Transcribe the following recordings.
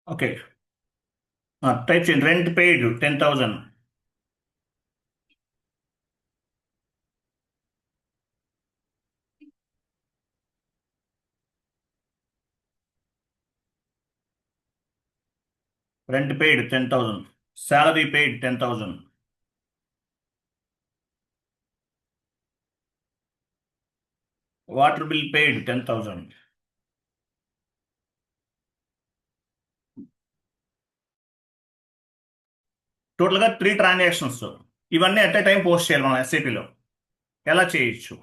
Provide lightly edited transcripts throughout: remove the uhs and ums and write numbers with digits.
Okay. Type చేయండి. Rent paid 10,000. Rent paid 10,000. Salary paid 10,000. Water bill paid 10,000. టోటల్గా 3 transactions. ఇవన్నీ at a time post చేయాలి మనం ఎస్ఏపిలో. ఎలా చేయొచ్చు?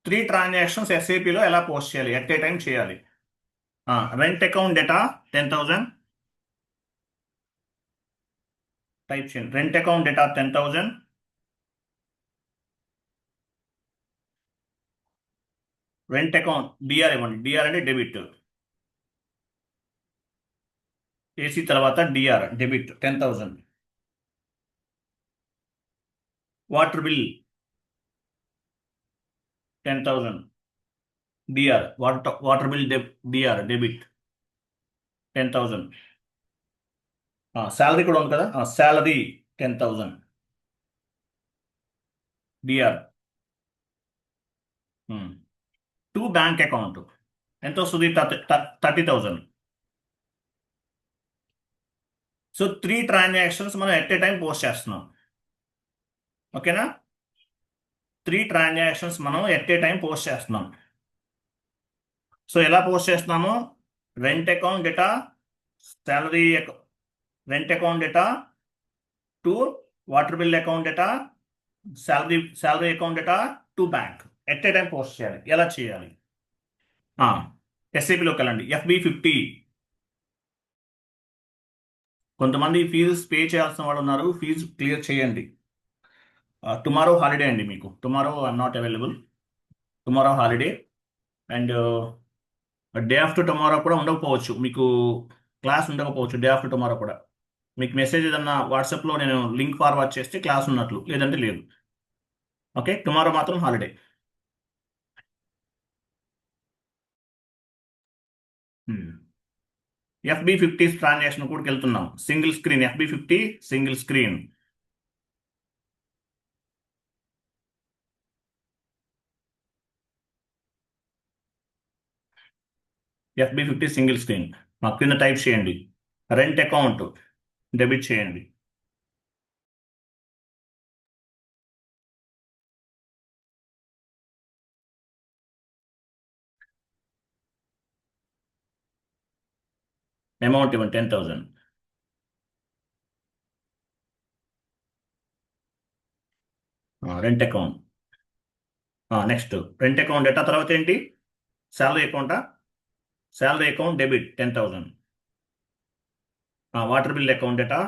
3 ట్రాన్సాక్షన్స్ ఎస్ఏపిలో ఎలా పోస్ట్ చేయాలి? ఎట్ ఏ టైం చేయాలి. Rent account data 10,000. టైప్ చేయండి. Rent account data 10,000. Rent account DR ఇవ్వండి. డిఆర్ అంటే డెబిట్. ఏసీ తర్వాత DR debit 10,000. Water bill 10,000. DR water bill DR debit 10,000. Salary కూడా ఉంది కదా, salary 10,000. DR. To bank account ఎంత వస్తుంది? 30,000. సో 3 ట్రాన్సాక్షన్స్ మనం ఎట్ ఏ టైం పోస్ట్ చేస్తున్నాం. ఓకేనా? 3 ట్రాన్సాక్షన్స్ మనం ఎట్ ఏ టైం పోస్ట్ చేస్తున్నాం. సో ఎలా పోస్ట్ చేస్తున్నాము? Rent account data, salary, rent account data to water bill account data, salary account data to bank. At a time post చేయాలి. ఎలా చేయాలి? ఎస్ఏపిలోకి వెళ్ళండి. FB50. కొంతమంది ఫీజు పే చేయాల్సిన వాళ్ళు ఉన్నారు. ఫీజు క్లియర్ చేయండి. టుమారో హాలిడే అండి మీకు. Tomorrow I'm not available. Tomorrow holiday. And day after tomorrow కూడా ఉండకపోవచ్చు మీకు. క్లాస్ ఉండకపోవచ్చు డే ఆఫ్టర్ టుమారో కూడా. మీకు మెసేజ్ ఏదన్నా వాట్సాప్లో నేను లింక్ ఫార్వర్డ్ చేస్తే క్లాస్ ఉన్నట్లు, లేదంటే లేదు. ఓకే, టుమారో మాత్రం హాలిడే. FB50 ట్రాన్సాక్షన్ కూడా వెళ్తున్నాం. Single screen FB50 single screen. FB50 single screen. మా కింద టైప్ చేయండి. రెంట్ అకౌంట్ డెబిట్ చేయండి. అమౌంట్ ఇవ్వండి 10,000. Rent account. Next rent account data తర్వాత ఏంటి? శాలరీ అకౌంటా? Salary account debit 10,000. Water bill account data.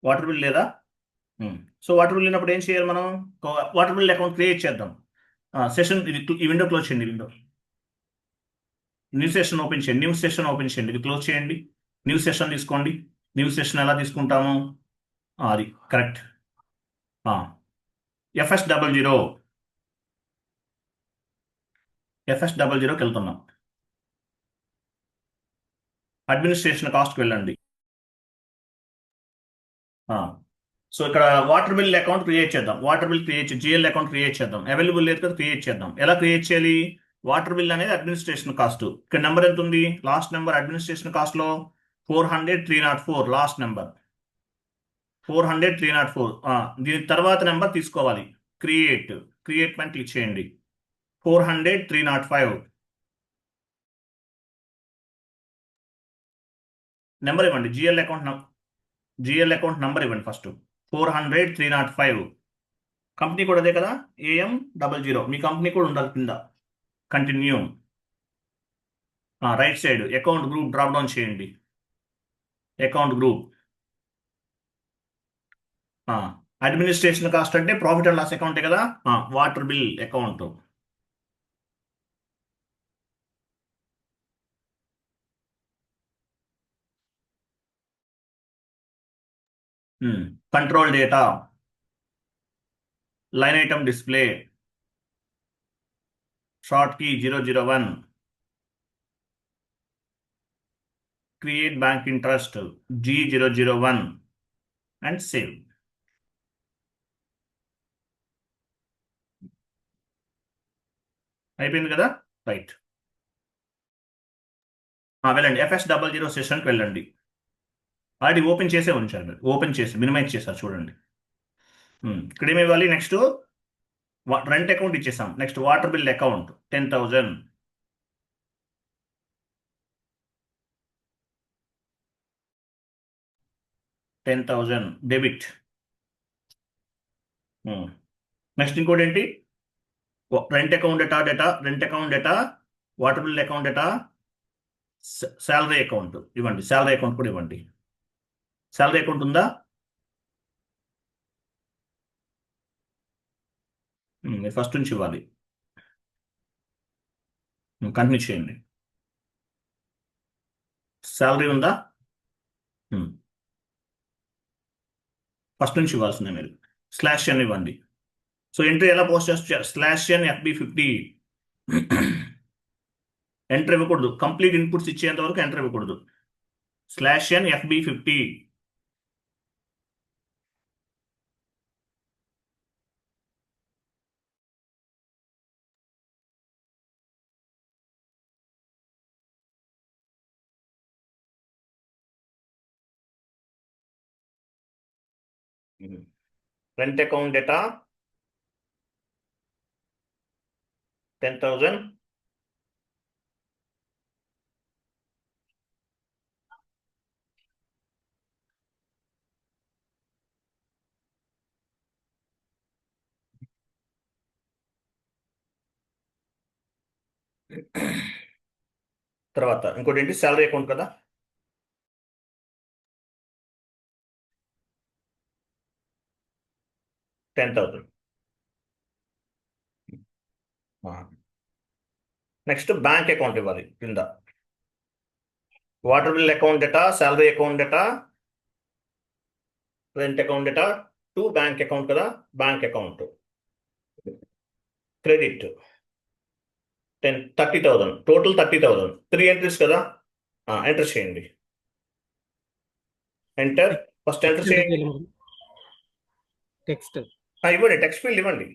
Water bill లేదా? సో వాటర్ బిల్ లేనప్పుడు ఏం చేయాలి మనం? వాటర్ బిల్ అకౌంట్ క్రియేట్ చేద్దాం. సెషన్ ఈ విండో క్లోజ్ చేయండి. విండో న్యూ సెషన్ ఓపెన్ చేయండి. న్యూ సెషన్ ఓపెన్ చేయండి. ఇది క్లోజ్ చేయండి. న్యూ సెషన్ తీసుకోండి. న్యూ సెషన్ ఎలా తీసుకుంటాము? అది కరెక్ట్. FS00. FS00కి వెళ్తున్నాం. అడ్మినిస్ట్రేషన్ కాస్ట్కి వెళ్ళండి. సో ఇక్కడ వాటర్ బిల్ అకౌంట్ క్రియేట్ చేద్దాం. Water bill create GL account create చేద్దాం. అవైలబుల్ లేదు కదా, క్రియేట్ చేద్దాం. ఎలా క్రియేట్ చేయాలి? వాటర్ బిల్ అనేది అడ్మినిస్ట్రేషన్ కాస్ట్. ఇక్కడ నెంబర్ ఎంత ఉంది? లాస్ట్ నెంబర్ అడ్మినిస్ట్రేషన్ కాస్ట్ లో 400,304 లాస్ట్ నెంబర్. 400,304. దీని తర్వాత నెంబర్ తీసుకోవాలి. క్రియేట్. క్రియేట్ పైన క్లిక్ చేయండి. 400,305 నెంబర్ ఇవ్వండి. జిఎల్ అకౌంట్ నెంబర్ ఇవ్వండి ఫస్ట్. 400,305. కంపెనీ కూడా అదే కదా, AM00. మీ కంపెనీ కూడా ఉండాలి కింద. Continue. Right side account group drop down చేయండి. Account group. అడ్మినిస్ట్రేషన్ కాస్ట్ అంటే ప్రాఫిట్ అండ్ లాస్ అకౌంటే కదా. Water bill account. Control data, line item display, short key 001, create bank interest G001 and save. అయిపోయింది కదా, right. వెళ్ళండి FS00 సెషన్కి వెళ్ళండి. Already open చేసే ఉంచారు మీరు, ఓపెన్ చేసి మినిమైజ్ చేశారు చూడండి. ఇక్కడ ఏమి ఇవ్వాలి, నెక్స్ట్ రెంట్ అకౌంట్ ఇచ్చేసాం. Next water bill account 10,000. 10,000 debit. Next ఇంకోటి ఏంటి, rent account data, rent account data, water bill account data, salary account ఇవ్వండి. శాలరీ అకౌంట్ కూడా ఇవ్వండి. శాలరీ అకౌంట్ ఉందా? మీరు ఫస్ట్ నుంచి ఇవ్వాలి. కంటిన్యూ చేయండి. శాలరీ ఉందా? ఫస్ట్ నుంచి ఇవ్వాల్సిందే మీరు. /n ఇవ్వండి. సో ఎంట్రీ ఎలా పోస్ట్ చేస్తారు, /n FB50. ఎంటర్ ఇవ్వకూడదు, కంప్లీట్ ఇన్పుట్స్ ఇచ్చేంత వరకు ఎంటర్ ఇవ్వకూడదు. /n FB50. Rent account data 10,000. తర్వాత ఇంకోటి ఏంటి, శాలరీ అకౌంట్ కదా, $10,000. నెక్స్ట్ బ్యాంక్ అకౌంట్ ఇవ్వాలి కింద. Water bill account data, salary account data, rent account data to bank account కదా, bank account credit 30,000, total 30,000. 3 entries కదా, ఎంటర్ చేయండి. ఎంటర్, ఫస్ట్ ఎంటర్ చేయండి. టెక్స్ట్ ఇవ్వండి, టెక్స్ట్ ఫీల్డ్ ఇవ్వండి.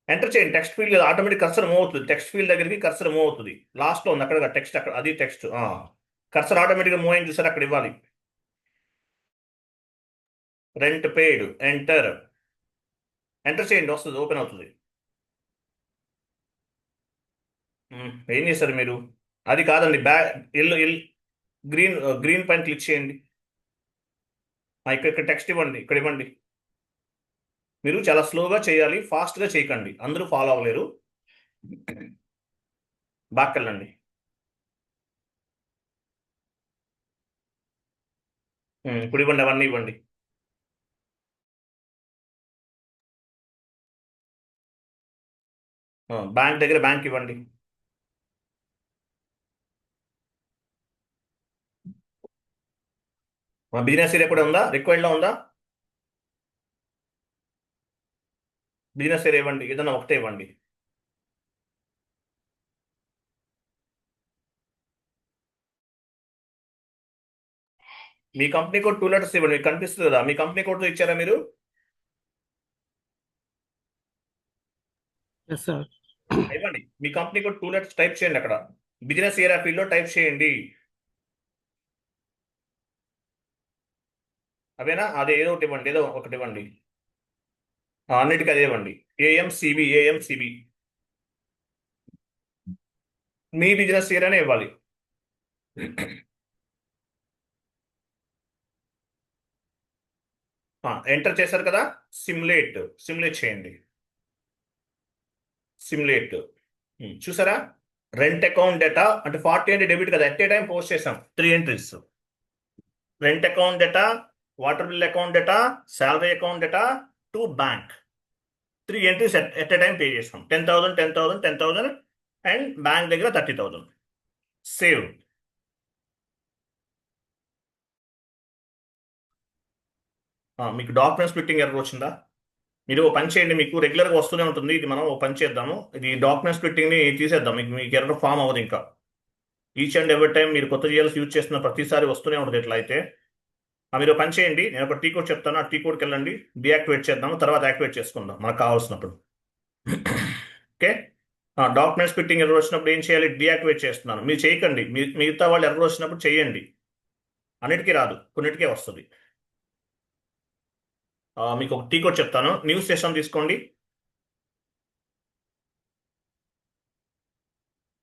ఎంటర్ చేయండి. Text field automatic cursor move అవుతుంది. Text field దగ్గరికి cursor move అవుతుంది. లాస్ట్లో ఉంది అక్కడ టెక్స్ట్, అక్కడ అది టెక్స్ట్. కర్సర్ ఆటోమేటిక్గా మూవ్ అయింది చూసారు, అక్కడ ఇవ్వాలి. Rent paid, enter. ఎంటర్ చేయండి, వస్తుంది, ఓపెన్ అవుతుంది. ఏం చేశారు మీరు, అది కాదండి, గ్రీన్ గ్రీన్ పైన క్లిక్ చేయండి. ఇక్కడ టెక్స్ట్ ఇవ్వండి, ఇక్కడ ఇవ్వండి. మీరు చాలా స్లోగా చేయాలి, ఫాస్ట్గా చేయకండి, అందరూ ఫాలో అవ్వలేరు. బాక్కెళ్ళండి. ఇప్పుడు ఇవ్వండి, అవన్నీ ఇవ్వండి. బ్యాంక్ దగ్గర బ్యాంక్ ఇవ్వండి. బిజినెస్ ఏరియా కూడా ఉందా, రిక్వైర్డ్లో ఉందా? బిజినెస్ ఏరియా ఇవ్వండి, ఏదైనా ఒకటే ఇవ్వండి. మీ కంపెనీ కోడ్ 2 లెటర్స్ ఇవ్వండి, మీకు కనిపిస్తుంది కదా, మీ కంపెనీ కోడ్తో ఇచ్చారా మీరు? ఇవ్వండి, మీ కంపెనీ కోడ్ 2 లెటర్స్ టైప్ చేయండి అక్కడ, బిజినెస్ ఏరియా ఫీల్డ్లో టైప్ చేయండి. అవేనా, అదే ఏదో ఒకటి ఇవ్వండి, ఏదో ఒకటి ఇవ్వండి. అన్నిటికీ అదే ఇవ్వండి, AMCB. మీ బిజినెస్ ఏరియానే ఇవ్వాలి. ఎంటర్ చేశారు కదా, సిమ్యులేట్ చేయండి. సిమ్యులేట్ చూసారా, రెంట్ అకౌంట్ డేటా అంటే 40 అంటే డెబిట్ కదా, ఎట్ ఏ టైం పోస్ట్ చేసాం 3 entries. Rent account data, water bill account data, salary account data to bank 3 entries at a time pay చేసాం. 10,000 అండ్ బ్యాంక్ దగ్గర 30,000. సేవ్. మీకు document splitting error వచ్చిందా? మీరు ఓ పని చేయండి, మీకు రెగ్యులర్గా వస్తూనే ఉంటుంది ఇది. మనం ఓ పని చేద్దాము, ఇది డాక్యుమెంట్ స్ప్లిట్టింగ్ని తీసేద్దాం. మీకు ఎర్రర్ ఫామ్ అవ్వదు ఇంకా. ఈచ్ అండ్ ఎవ్రీ టైం మీరు కొత్త జిఎల్స్ యూజ్ చేస్తున్న ప్రతిసారి వస్తూనే ఉంటుంది ఇట్లా అయితే. మీరు ఒక పని చేయండి, నేను ఒక టీ కోడ్ చెప్తాను, ఆ టీ కోడ్కి వెళ్ళండి, డీయాక్టివేట్ చేద్దాము, తర్వాత యాక్టివేట్ చేసుకుందాం మనకు కావాల్సినప్పుడు. ఓకే. డాక్యుమెంట్ స్ప్లిట్టింగ్ ఎర్రర్ వచ్చినప్పుడు ఏం చేయాలి? డీయాక్టివేట్ చేస్తున్నాను, మీరు చేయకండి. మిగతా వాళ్ళు ఎర్రర్ వచ్చినప్పుడు చేయండి. అన్నిటికీ రాదు, కొన్నిటికే వస్తుంది. మీకు ఒక టీ కోడ్ చెప్తాను, న్యూస్ స్టేషన్ తీసుకోండి.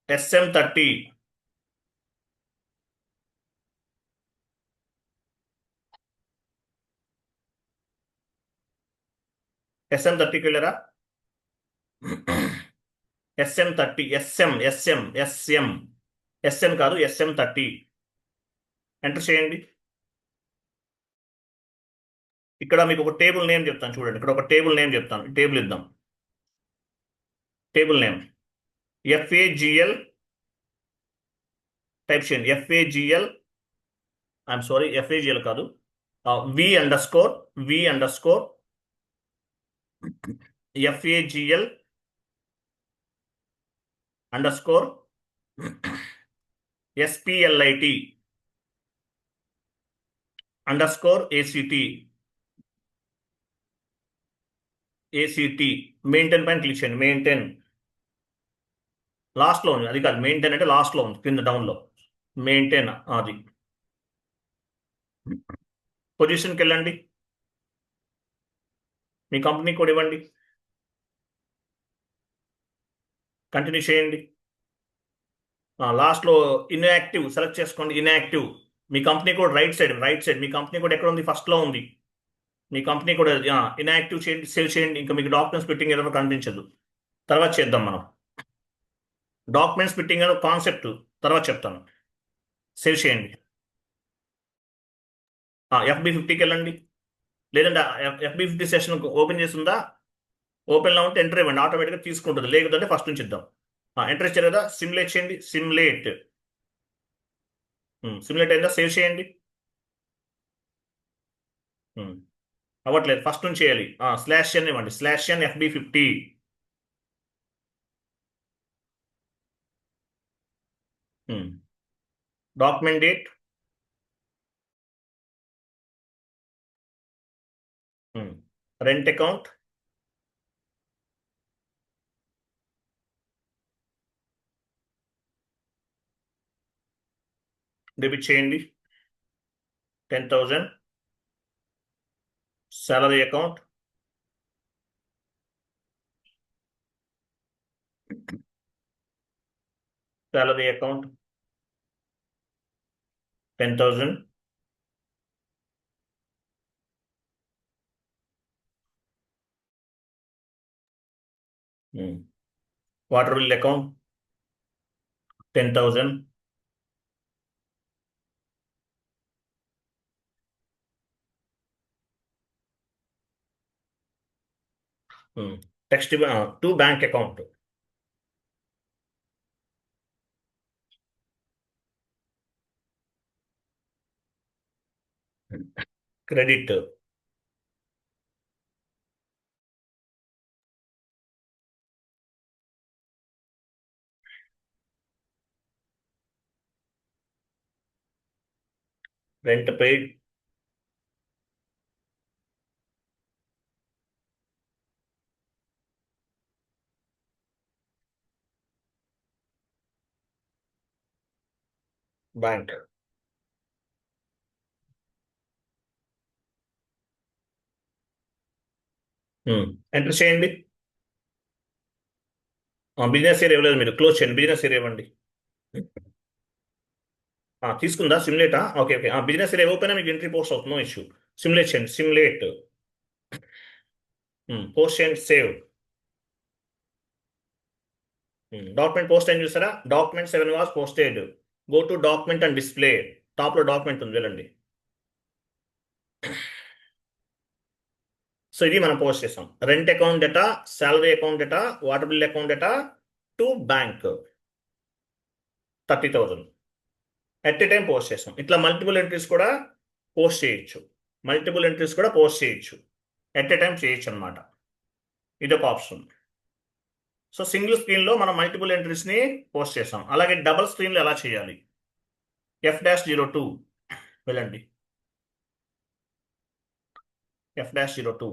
SM30. SM30కి వెళ్ళారా? SM30, SM కాదు, SM30 ఎంటర్ చేయండి. ఇక్కడ మీకు ఒక టేబుల్ నేమ్ చెప్తాను చూడండి, ఇక్కడ ఒక టేబుల్ నేమ్ చెప్తాను, టేబుల్ ఇద్దాం. టేబుల్ నేమ్ FAGL టైప్ చేయండి. ఐఎమ్ సారీ, FAGL కాదు, V under score FAGL under score SPLIT under score ACT maintain పైన క్లిక్ చేయండి. మెయింటైన్ లాస్ట్లో ఉంది, అది కాదు, మెయింటైన్ అంటే లాస్ట్లో ఉంది, కింద డౌన్లో మెయింటైన్. అది పొజిషన్కి వెళ్ళండి, మీ కంపెనీ కోడ్ ఇవ్వండి, కంటిన్యూ చేయండి. లాస్ట్లో ఇన్యాక్టివ్ సెలెక్ట్ చేసుకోండి, ఇన్యాక్టివ్. మీ కంపెనీ కోడ్ రైట్ సైడ్ మీ కంపెనీ కోడ్ ఎక్కడ ఉంది? ఫస్ట్లో ఉంది. మీ కంపెనీ కోడ్ ఇన్యాక్టివ్ చేయండి, సేవ్ చేయండి. ఇంకా మీకు డాక్యుమెంట్స్ స్ప్లిట్టింగ్ ఎర్రర్ కనిపించదు. తర్వాత చేద్దాం మనం. డాక్యుమెంట్స్ స్ప్లిట్టింగ్ అనే కాన్సెప్ట్ తర్వాత చెప్తాను. సేవ్ చేయండి. FB50కి వెళ్ళండి, లేదంటే FB50 సెషన్ ఓపెన్ చేస్తుందా? ఓపెన్లో ఉంటే ఎంటర్ ఇవ్వండి, ఆటోమేటిక్గా తీసుకుంటుంది. లేదంటే ఫస్ట్ నుంచి ఇద్దాం. ఎంటర్ ఇచ్చారు కదా, సిమ్యులేట్ చేయండి. సిమ్యులేట్ అయిందా? సేవ్ చేయండి. అవ్వట్లేదు, ఫస్ట్ నుంచి చేయాలి. /n ఇవ్వండి, /n FB50. Document date, rent account, debit చేయండి 10,000. Salary account, salary account 10,000. Water bill account 10,000. Text to bank account, credit. Rent paid, bank. Enter చేయండి. బిజినెస్ ఏరియా ఇవ్వలేదు, మీరు క్లోజ్ చేయండి. బిజినెస్ ఏరియా ఇవ్వండి. తీసుకుందా సిమ్యులేటా? ఓకే. బిజినెస్ ఏరియా ఓపెన్ మీకు entry post అవుతుంది, no issue. Simulate చేయండి, సిమ్యులేట్. పోస్ట్ చేయండి, సేవ్. డాక్యుమెంట్ పోస్ట్ అయింది చూసారా? Document 7 was posted. Go to document and display, టాప్లో డాక్యుమెంట్ ఉంది, వెళ్ళండి. సో ఇది మనం పోస్ట్ చేసాం. Rent account data, salary account data, water bill account data to bank 30,000 at a time post చేసాం. ఇట్లా మల్టిపుల్ ఎంట్రీస్ కూడా పోస్ట్ చేయొచ్చు. మల్టిపుల్ ఎంట్రీస్ కూడా పోస్ట్ చేయొచ్చు, ఎట్ ఎ టైం చేయొచ్చు అనమాట. ఇదొక ఆప్షన్. సో సింగిల్ స్క్రీన్లో మనం మల్టిపుల్ ఎంట్రీస్ని పోస్ట్ చేస్తాం. అలాగే డబల్ స్క్రీన్లో ఎలా చేయాలి? F-02 వెళ్ళండి. F-02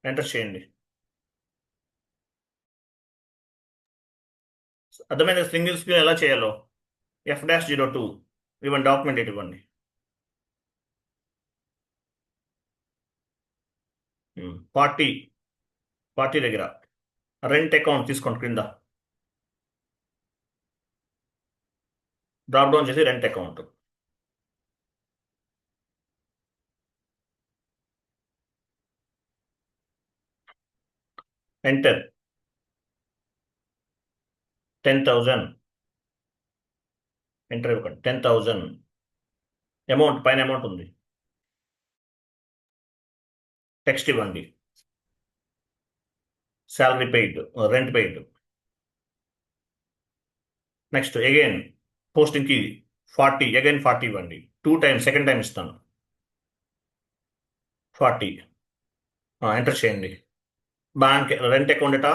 ఎంటర్ చేయండి. అర్థమైంది సింగిల్ స్క్రీన్ ఎలా చేయాలో. F-02 ఇవ్వండి, డాక్యుమెంట్ డేట్ ఇవ్వండి. 40 దగ్గర రెంట్ అకౌంట్ తీసుకోండి, క్రింద డ్రాప్ డౌన్ చేసి రెంట్ అకౌంట్. ఎంటర్ 10,000 ఎంటర్ ఇవ్వకండి. 10,000 అమౌంట్, పైన అమౌంట్ ఉంది. టెక్స్ట్ ఇవ్వండి. Salary paid, rent paid. Next again పోస్టింగ్కి 40, అగైన్ 40 ఇవ్వండి. 2 టైమ్స్, సెకండ్ టైం ఇస్తాను. 40 ఎంటర్ చేయండి. Bank rent account data,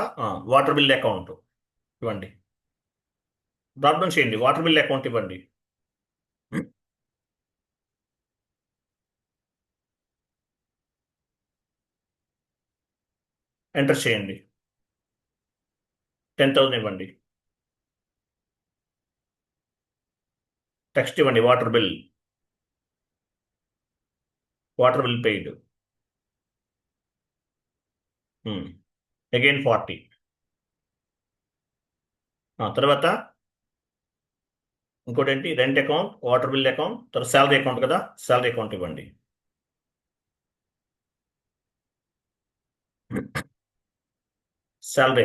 water bill account ఇవ్వండి. డ్రాప్ డౌన్ చేయండి, వాటర్ బిల్ అకౌంట్ ఇవ్వండి. ఎంటర్ చేయండి. 10,000 ఇవ్వండి. టెక్స్ట్ ఇవ్వండి, వాటర్ బిల్ పెయిడ్. అగైన్ 40. తర్వాత ఇంకోటి ఏంటి? Rent account, water bill account, తర్వాత శాలరీ అకౌంట్ కదా, శాలరీ అకౌంట్ ఇవ్వండి. శాలరీ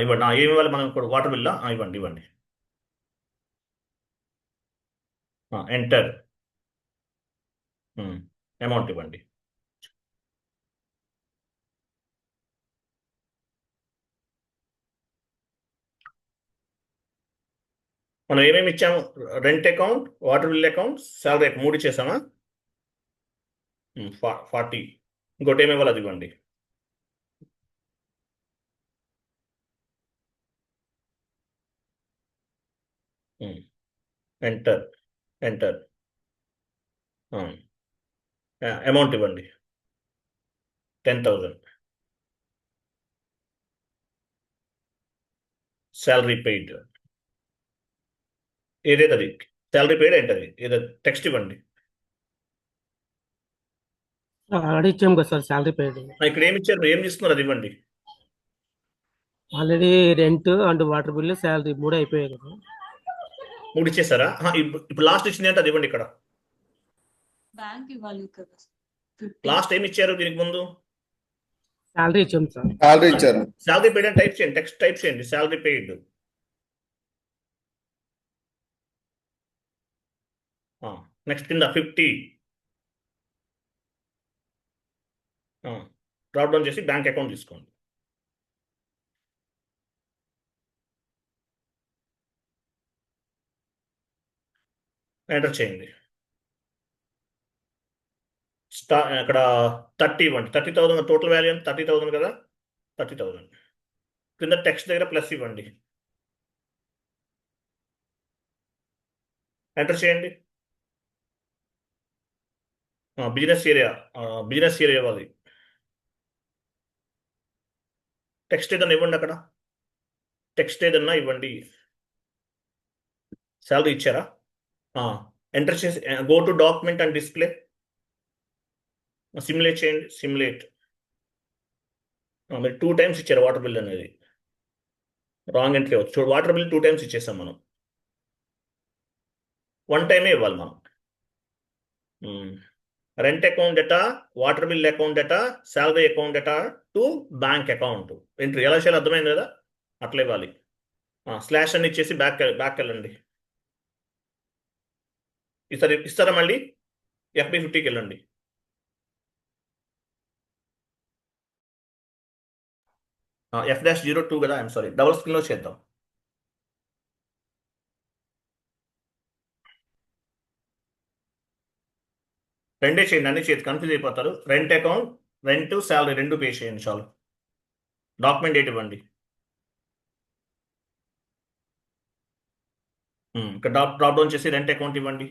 ఇవ్వండి. ఏమి ఇవ్వాలి మనం ఇప్పుడు? వాటర్ బిల్లా? ఇవ్వండి. ఎంటర్ అమౌంట్ ఇవ్వండి. మనం ఏమేమి ఇచ్చాము? Rent account, water bill account, salary account 3 ఇచ్చేసామా? 40. ఇంకోటి ఏమి ఇవ్వాలి అది ఇవ్వండి. ఎంటర్ అమౌంట్ ఇవ్వండి. 10,000. శాలరీ పెయిడ్ ఏదేది? శాలరీ పెయిడ్ ఏంటది? ఏదో టెక్స్ట్ ఇవ్వండి. ఆల్రెడీ ఇచ్చాము కదా సార్ శాలరీ పెయిడ్. ఇక్కడ ఏమి ఇచ్చారు? ఏం తీసుకున్నారు? అది ఇవ్వండి. Already rent and water bill salary 3 అయిపోయాయి కదా. 3 ఇచ్చేసారా? ఇప్పుడు లాస్ట్ ఇచ్చింది అంటే అది ఇవ్వండి. ఇక్కడ బ్యాంక్ ఇవ్వాలి కదా. లాస్ట్ ఏమి ఇచ్చారు దీనికి ముందు? శాలరీ ఇచ్చాము సార్. శాలరీ ఇచ్చారు. శాలరీ పెయిడ్ అని టైప్ చేయండి, టెక్స్ట్ టైప్ చేయండి, శాలరీ పెయిడ్. నెక్స్ట్ కింద 50 డ్రాప్ డౌన్ చేసి బ్యాంక్ అకౌంట్ తీసుకోండి. ఎంటర్ చేయండి. అక్కడ 30 ఇవ్వండి. 30,000 టోటల్ వాల్యూ ఎంత? 30,000 కదా, 30,000. కింద టెక్స్ట్ దగ్గర ప్లస్ ఇవ్వండి. ఎంటర్ చేయండి. బిజినెస్ ఏరియా ఇవ్వాలి. టెక్స్ట్ ఏదన్నా ఇవ్వండి. అక్కడ టెక్స్ట్ ఏదన్నా ఇవ్వండి. శాలరీ ఇచ్చారా? ఎంటర్ చేసి go to document and display. Simulate చేయండి. సిమ్యులేట్. మీరు 2 టైమ్స్ ఇచ్చారు వాటర్ బిల్ అనేది. రాంగ్ ఎంట్రీ అవచ్చు. చూడు, వాటర్ బిల్ 2 టైమ్స్ ఇచ్చేసాం మనం. 1 టైమే ఇవ్వాలి మనం. Rent account data, water bill account data, salary account data to bank account entry. ఎలా చేయాలి అర్థమైంది కదా? అట్లా ఇవ్వాలి. స్లాష్ అని ఇచ్చేసి బ్యాక్ వెళ్ళండి. ఇస్తారా మళ్ళీ? FB50కి వెళ్ళండి. F-02 కదా, ఐఎమ్ సారీ, డబుల్ స్క్రీన్లో చేద్దాం. రెండే చేయండి, అన్ని చేతి కన్ఫ్యూజ్ అయిపోతారు. రెంట్ అకౌంట్, రెంట్, శాలరీ రెండు పే చేయండి చాలు. డాక్యుమెంట్ డేట్ ఇవ్వండి. ఇక్కడ డ్రాప్ డౌన్ చేసి రెంట్ అకౌంట్ ఇవ్వండి.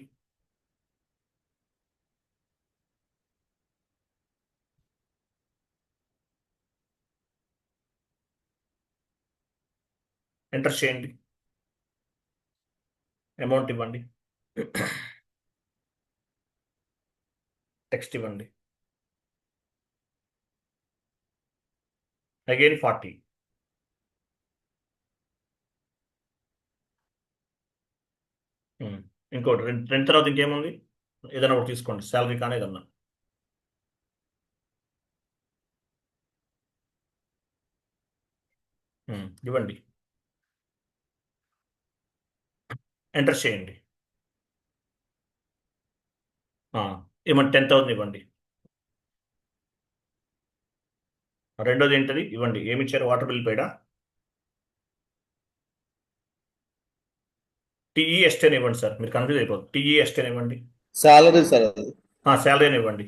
ఎంటర్ చేయండి, అమౌంట్ ఇవ్వండి, టెక్స్ట్ ఇవ్వండి. అగైన్ 40. ఇంకోటి రెంట్ తర్వాత ఇంకేముంది, ఏదైనా ఒకటి తీసుకోండి, శాలరీ కానీ ఏదన్నా. ఇవ్వండి, ఎంటర్ చేయండి. ఏమంటే 10,000 ఇవ్వండి. రెండోది ఏంటది ఇవ్వండి, ఏమి ఇచ్చారు, వాటర్ బిల్ పేడా, టీఈఎస్టీ అని ఇవ్వండి సార్, మీరు కన్ఫ్యూజ్ అయిపోతుంది. టీఈఎస్టీ అని ఇవ్వండి. సాలరీ సార్ అది. శాలరీ అని ఇవ్వండి.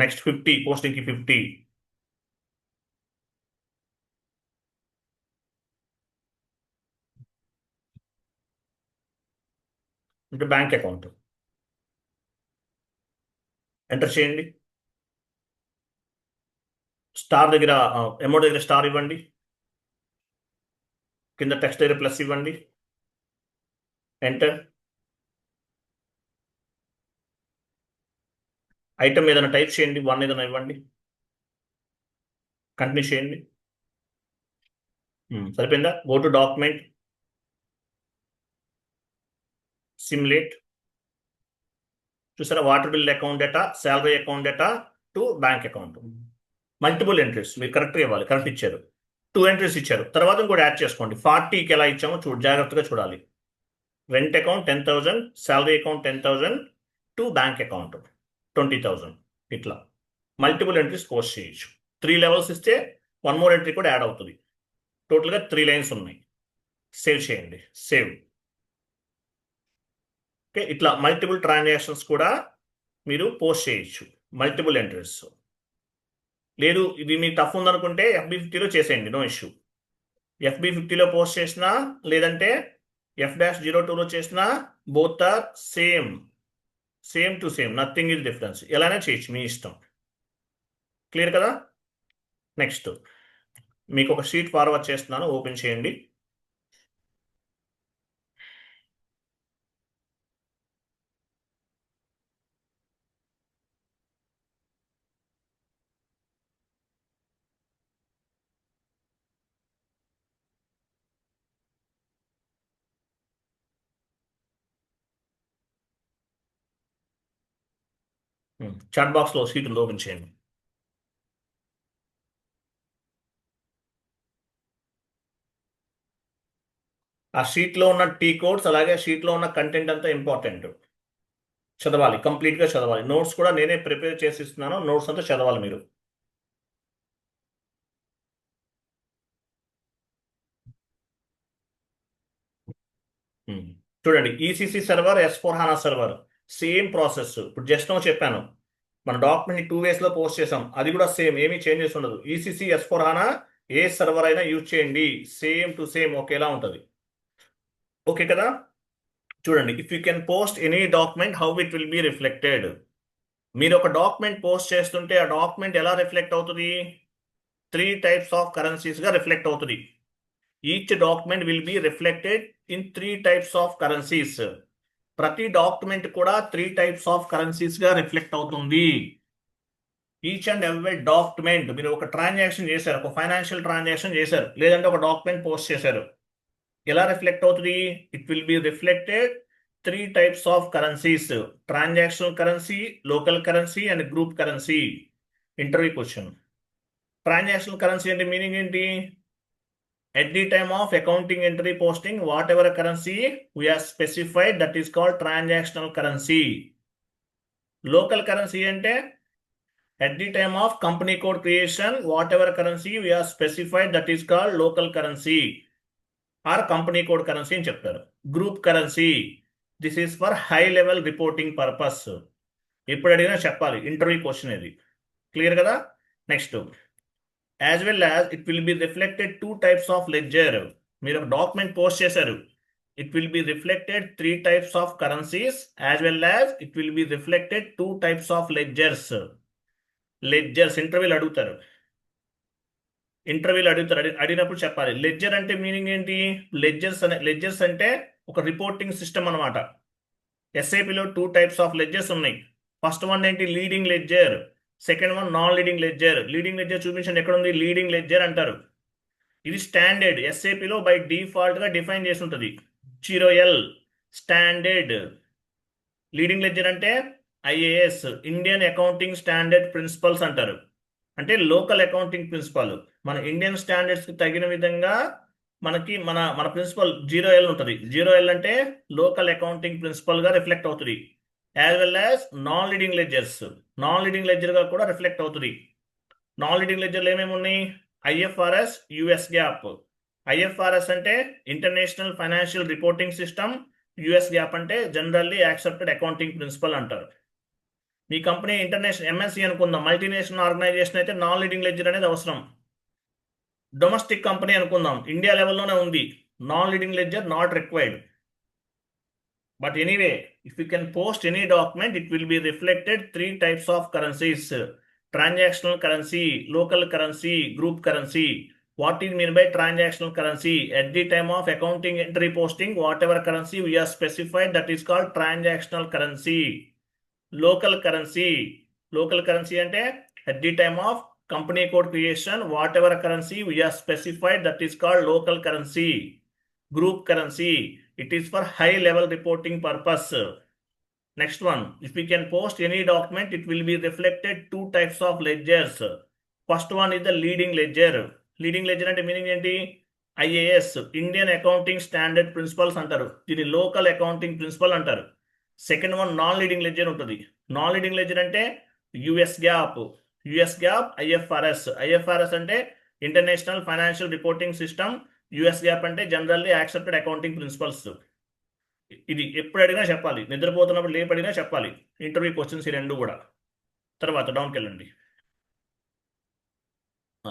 నెక్స్ట్ 50, పోస్టింగ్కి 50. అంటే బ్యాంక్ అకౌంట్ ఎంటర్ చేయండి. స్టార్ దగ్గర, అమౌంట్ దగ్గర స్టార్ ఇవ్వండి, కింద టెక్స్ట్ దగ్గర ప్లస్ ఇవ్వండి, ఎంటర్. ఐటమ్ ఏదైనా టైప్ చేయండి, 1 ఏదైనా ఇవ్వండి, కంటిన్యూ చేయండి. సరిపోయిందా? Go to document, simulate. చూసారా, water bill account data, salary account data to bank account. Multiple entries మీరు కరెక్ట్గా ఇవ్వాలి, కరెక్ట్ ఇచ్చారు. 2 ఎంట్రీస్ ఇచ్చారు, తర్వాత ఇంకోటి యాడ్ చేసుకోండి. 40కి ఎలా ఇచ్చామో జాగ్రత్తగా చూడాలి. Rent account 10,000, salary account 10,000, to bank account 20,000. ఇట్లా మల్టిపుల్ ఎంట్రీస్ పోస్ట్ చేయొచ్చు. 3 లెవెల్స్ ఇస్తే 1 మోర్ ఎంట్రీ కూడా యాడ్ అవుతుంది. టోటల్గా 3 లైన్స్ ఉన్నాయి. సేవ్ చేయండి, సేవ్. ఓకే, ఇట్లా మల్టిపుల్ ట్రాన్సాక్షన్స్ కూడా మీరు పోస్ట్ చేయొచ్చు, మల్టిపుల్ ఎంట్రీస్. లేదు ఇది మీ టఫ్ ఉందనుకుంటే FB50లో చేసేయండి, నో ఇష్యూ. FB50లో పోస్ట్ చేసినా లేదంటే F-02లో చేసినా both are same to same, nothing is difference. ఎలానే చేయొచ్చు, మీ ఇష్టం. క్లియర్ కదా? నెక్స్ట్ మీకు ఒక షీట్ ఫార్వర్డ్ చేస్తున్నాను, ఓపెన్ చేయండి. చాట్ బాక్స్లో షీట్ ఉంది, ఓపెన్ చేయండి. ఆ షీట్లో ఉన్న టీ కోడ్స్ అలాగే షీట్లో ఉన్న కంటెంట్ అంతా ఇంపార్టెంట్, చదవాలి, కంప్లీట్గా చదవాలి. నోట్స్ కూడా నేనే ప్రిపేర్ చేసి ఇస్తున్నాను, నోట్స్ అంతా చదవాలి మీరు. చూడండి, ECC server, S/4HANA server, same process. ఇప్పుడు జస్ట్ నో చెప్పాను, మన డాక్యుమెంట్ 2 వేస్లో పోస్ట్ చేసాం, అది కూడా సేమ్, ఏమీ చేంజెస్ ఉండదు. ECC, S/4HANA ఏ సర్వర్ అయినా యూజ్ చేయండి, సేమ్ టు సేమ్ ఒకేలా ఉంటుంది. ఓకే కదా? చూడండి, if you can post any document, how it will be reflected. మీరు ఒక డాక్యుమెంట్ పోస్ట్ చేస్తుంటే ఆ డాక్యుమెంట్ ఎలా రిఫ్లెక్ట్ అవుతుంది? 3 టైప్స్ ఆఫ్ కరెన్సీస్గా రిఫ్లెక్ట్ అవుతుంది. Each document will be reflected in 3 types of currencies. ప్రతి డాక్యుమెంట్ కూడా 3 టైప్స్ ఆఫ్ కరెన్సీస్గా రిఫ్లెక్ట్ అవుతుంది. ఈచ్ అండ్ ఎవ్రీ డాక్యుమెంట్, మీరు ఒక ట్రాన్సాక్షన్ చేశారు, ఒక ఫైనాన్షియల్ ట్రాన్సాక్షన్ చేశారు, లేదంటే ఒక డాక్యుమెంట్ పోస్ట్ చేశారు, ఎలా రిఫ్లెక్ట్ అవుతుంది? It will be reflected 3 types of currencies: transactional currency, local currency and group currency. Interview question. Transactional currency అంటే మీనింగ్ ఏంటి? At the time of accounting entry posting, whatever currency we have specified, that is called transactional currency. Local currency ante at the time of company code creation, whatever currency we have specified, that is called local currency or company code currency అని చెప్తారు. Group currency, this is for high level reporting purpose. ఎప్పుడు అడిగినా చెప్పాలి, interview question ఇది. Clear కదా? Next, as well as it will be reflected 2 types of ledger. మీరు ఒక document post చేశారు, it will be reflected 3 types of currencies as well as it will be reflected 2 types of ledgers. ఇంటర్వ్యూలు అడుగుతారు. అడిగినప్పుడు చెప్పాలి. Ledger అంటే meaning ఏంటి? Ledgers అంటే ఒక రిపోర్టింగ్ సిస్టమ్ అనమాట. ఎస్ఐపిలో 2 టైప్స్ ఆఫ్ లెడ్జర్స్ ఉన్నాయి. ఫస్ట్ వన్ ఏంటి? Leading ledger. Second one non leading ledger. Leading ledger చూపించండి, ఎక్కడ ఉంది? లీడింగ్ లెడ్జర్ అంటారు. ఇది స్టాండర్డ్ ఎస్ఐపిలో బై డిఫాల్ట్ గా డిఫైన్ చేసి ఉంటుంది. 0L standard. లీడింగ్ లెడ్జర్ అంటే IAS, Indian accounting standard principles అంటారు. అంటే లోకల్ అకౌంటింగ్ ప్రిన్సిపల్. మన ఇండియన్ స్టాండర్డ్స్ కి తగిన విధంగా మనకి మన మన ప్రిన్సిపల్ 0L ఉంటుంది. 0L అంటే లోకల్ అకౌంటింగ్ ప్రిన్సిపల్ గా రిఫ్లెక్ట్ అవుతుంది. As well as non leading ledgers, non leading ledger గా కూడా రిఫ్లెక్ట్ అవుతుంది. నాన్ లీడింగ్ లెడ్జర్లు ఏమేమి ఉన్నాయి? IFRS, US GAAP. ఐఎఫ్ఆర్ఎస్ అంటే international financial reporting system, US GAAP అంటే జనరల్లీ యాక్సెప్టెడ్ అకౌంటింగ్ ప్రిన్సిపల్ అంటారు. మీ కంపెనీ ఇంటర్నేషనల్ ఎంఎస్సి అనుకుందాం, మల్టీనేషనల్ ఆర్గనైజేషన్ అయితే నాన్ లీడింగ్ లెడ్జర్ అనేది అవసరం. డొమెస్టిక్ కంపెనీ అనుకుందాం, ఇండియా లెవెల్లోనే ఉంది, non leading ledger not required. But anyway, if you can post any document it will be reflected 3 types of currencies: transactional currency, local currency, group currency. What is mean by transactional currency? At the time of accounting entry posting, whatever currency we are specified, that is called transactional currency. Local currency ante at the time of company code creation, whatever currency we are specified, that is called local currency. Group currency, it is for high level reporting purpose. Next one, if we can post any document, it will be reflected 2 types of ledgers. First one is the leading ledger. Leading ledger అంటే meaning ఏంటి? IAS, Indian accounting standard principles అంటారు. దీన్ని local accounting principle అంటారు. Second one non leading ledger ఉంటుంది. Non leading ledger అంటే US GAAP, IFRS అంటే international financial reporting system, US GAAP అంటే generally accepted accounting principles. ఇది ఎప్పుడు అడిగినా చెప్పాలి, నిద్రపోతున్నప్పుడు లేపు అడిగినా చెప్పాలి. ఇంటర్వ్యూ క్వశ్చన్స్ ఈ రెండు కూడా. తర్వాత డౌన్కి వెళ్ళండి.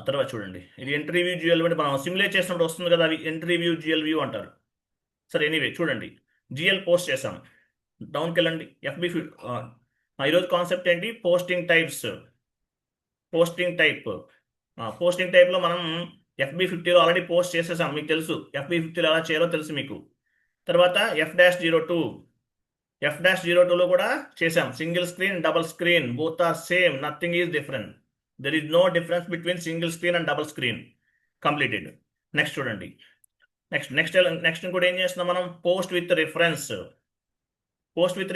తర్వాత చూడండి, ఇది ఇంటర్వ్యూ జిఎల్ అంటే మనం సిమ్యులేట్ చేసినప్పుడు వస్తుంది కదా, అది ఇంటర్వ్యూ జిఎల్ వ్యూ అంటారు. సరే, ఎనీవే చూడండి, జిఎల్ పోస్ట్ చేసాం. డౌన్కి వెళ్ళండి. ఈరోజు కాన్సెప్ట్ ఏంటి? పోస్టింగ్ టైప్లో మనం FB50లో ఆల్రెడీ పోస్ట్ చేసేసాం, మీకు తెలుసు. FB50లో ఎలా చేయాలో తెలుసు మీకు. తర్వాత F-02లో కూడా చేసాం. Single screen, double screen, both are same, nothing is different. There is no difference between single screen and double screen. Completed. Next చూడండి, నెక్స్ట్ కూడా ఏం చేస్తున్నాం మనం? పోస్ట్ విత్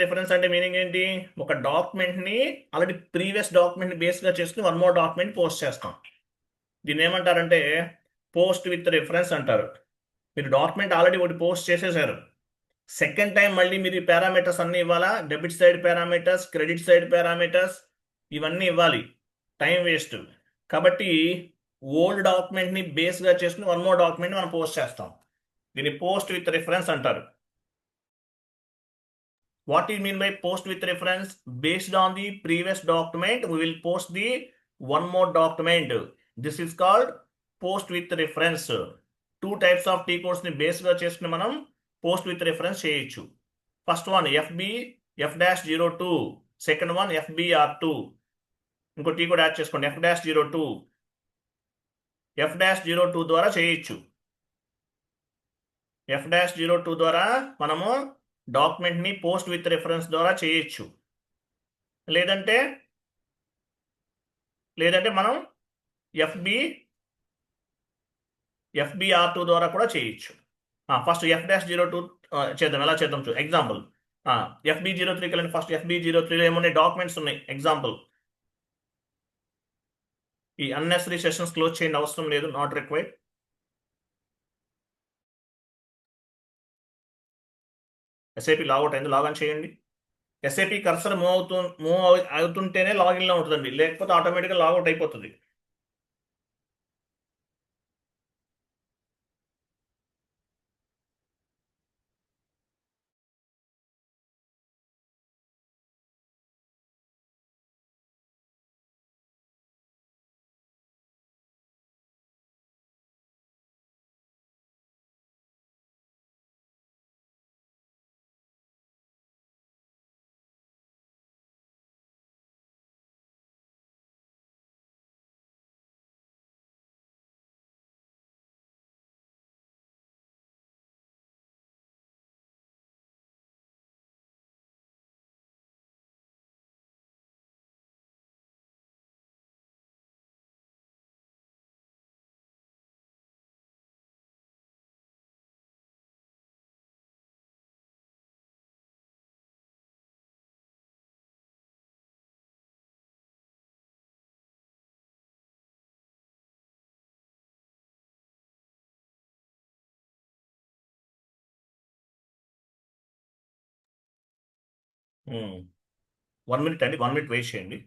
రిఫరెన్స్ అంటే మీనింగ్ ఏంటి? ఒక డాక్యుమెంట్ని ఆల్రెడీ ప్రీవియస్ డాక్యుమెంట్ని బేస్గా చేసుకుని 1 మోర్ డాక్యుమెంట్ పోస్ట్ చేస్తాం. దీన్ని ఏమంటారంటే పోస్ట్ విత్ రిఫరెన్స్ అంటారు. మీరు డాక్యుమెంట్ ఆల్రెడీ ఒకటి పోస్ట్ చేసేసారు, సెకండ్ టైం మళ్ళీ మీరు ఈ పారామీటర్స్ అన్నీ ఇవ్వాలా? Debit side parameters, credit side parameters, ఇవన్నీ ఇవ్వాలి. Time waste. కాబట్టి ఓల్డ్ డాక్యుమెంట్ని బేస్గా చేసుకుని 1 మోర్ డాక్యుమెంట్ మనం పోస్ట్ చేస్తాం. దీన్ని పోస్ట్ విత్ రిఫరెన్స్ అంటారు. What is mean by post with reference? Based on the previous document, we will post the 1 more document. This is called post with reference. 2 types of T codes ni base ga chesukoni manam post with reference cheyochu. First one F-02, second one FBR2. ఇంకో T code add చేసుకోండి, F-02 ద్వారా చేయొచ్చు. F-02 ద్వారా మనము డాక్యుమెంట్ని post with reference ద్వారా చేయొచ్చు. లేదంటే మనం FBR2 ద్వారా కూడా చేయొచ్చు. ఫస్ట్ F-02 చేద్దాం. ఎలా చేద్దాం చూ ఎగ్జాంపుల్. FB03 కలిసి ఫస్ట్ FB03లో ఏమున్నాయి? డాక్యుమెంట్స్ ఉన్నాయి. ఎగ్జాంపుల్, ఈ అన్నెసరీ సెషన్స్ క్లోజ్ చేయండి, అవసరం లేదు, నాట్ రిక్వైర్డ్. ఎస్ఐపి లాగౌట్ అయింది, లాగిన్ చేయండి. ఎస్ఐపి కర్సర్ మూవ్ అవుతుంటేనే లాగిన్లో ఉంటుందండి, లేకపోతే ఆటోమేటిక్గా లాగౌట్ అయిపోతుంది. 1 minute అండి, 1 minute వెయిట్ చేయండి.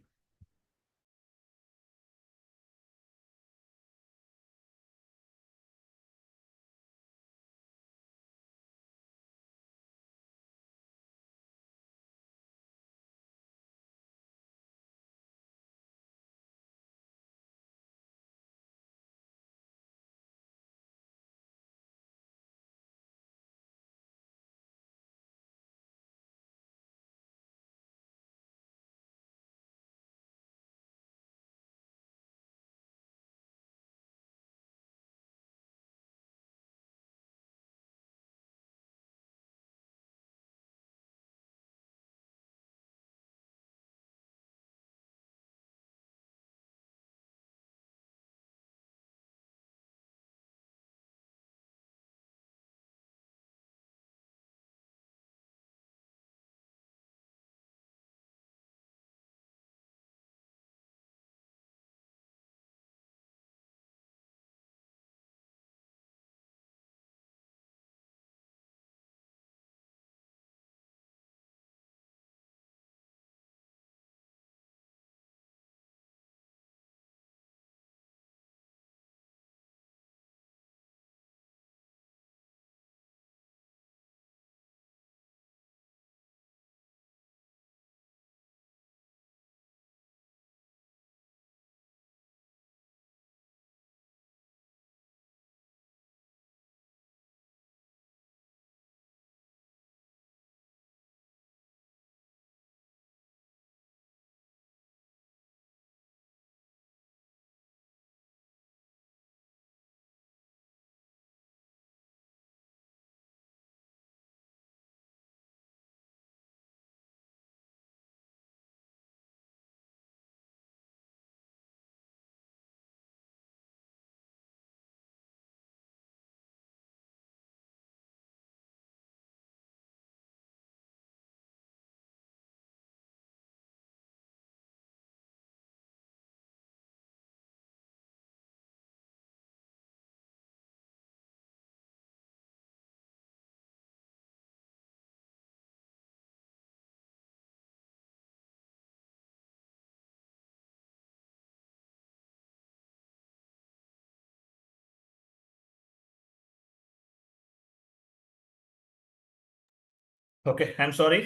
Okay, I'm sorry.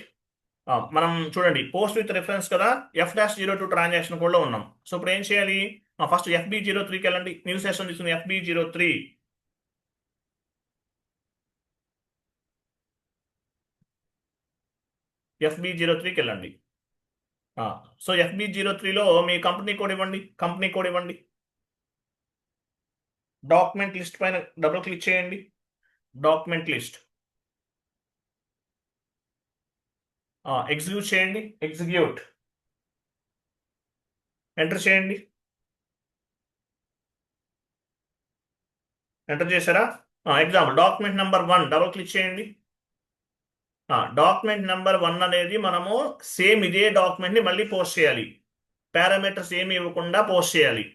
మనం చూడండి, పోస్ట్ విత్ రిఫరెన్స్ కదా, F-02 ట్రాన్సాక్షన్ కూడా ఉన్నాం. సో ఇప్పుడు ఏం చేయాలి? ఫస్ట్ FB03కి వెళ్ళండి. న్యూ సెషన్ తీసుకుని FB03. FB03కి వెళ్ళండి. సో FB03లో మీ కంపెనీ కోడ్ ఇవ్వండి. కంపెనీ కోడ్ ఇవ్వండి. డాక్యుమెంట్ లిస్ట్ పైన డబుల్ క్లిక్ చేయండి. డాక్యుమెంట్ లిస్ట్ ఎగ్జిక్యూట్ చేయండి. ఎగ్జిక్యూట్ ఎంటర్ చేయండి. ఎంటర్ చేశారా? Example document number 1 double click చేయండి. డాక్యుమెంట్ నెంబర్ 1 అనేది మనము సేమ్ ఇదే డాక్యుమెంట్ని మళ్ళీ పోస్ట్ చేయాలి. పారామీటర్స్ ఏమి ఇవ్వకుండా పోస్ట్ చేయాలి.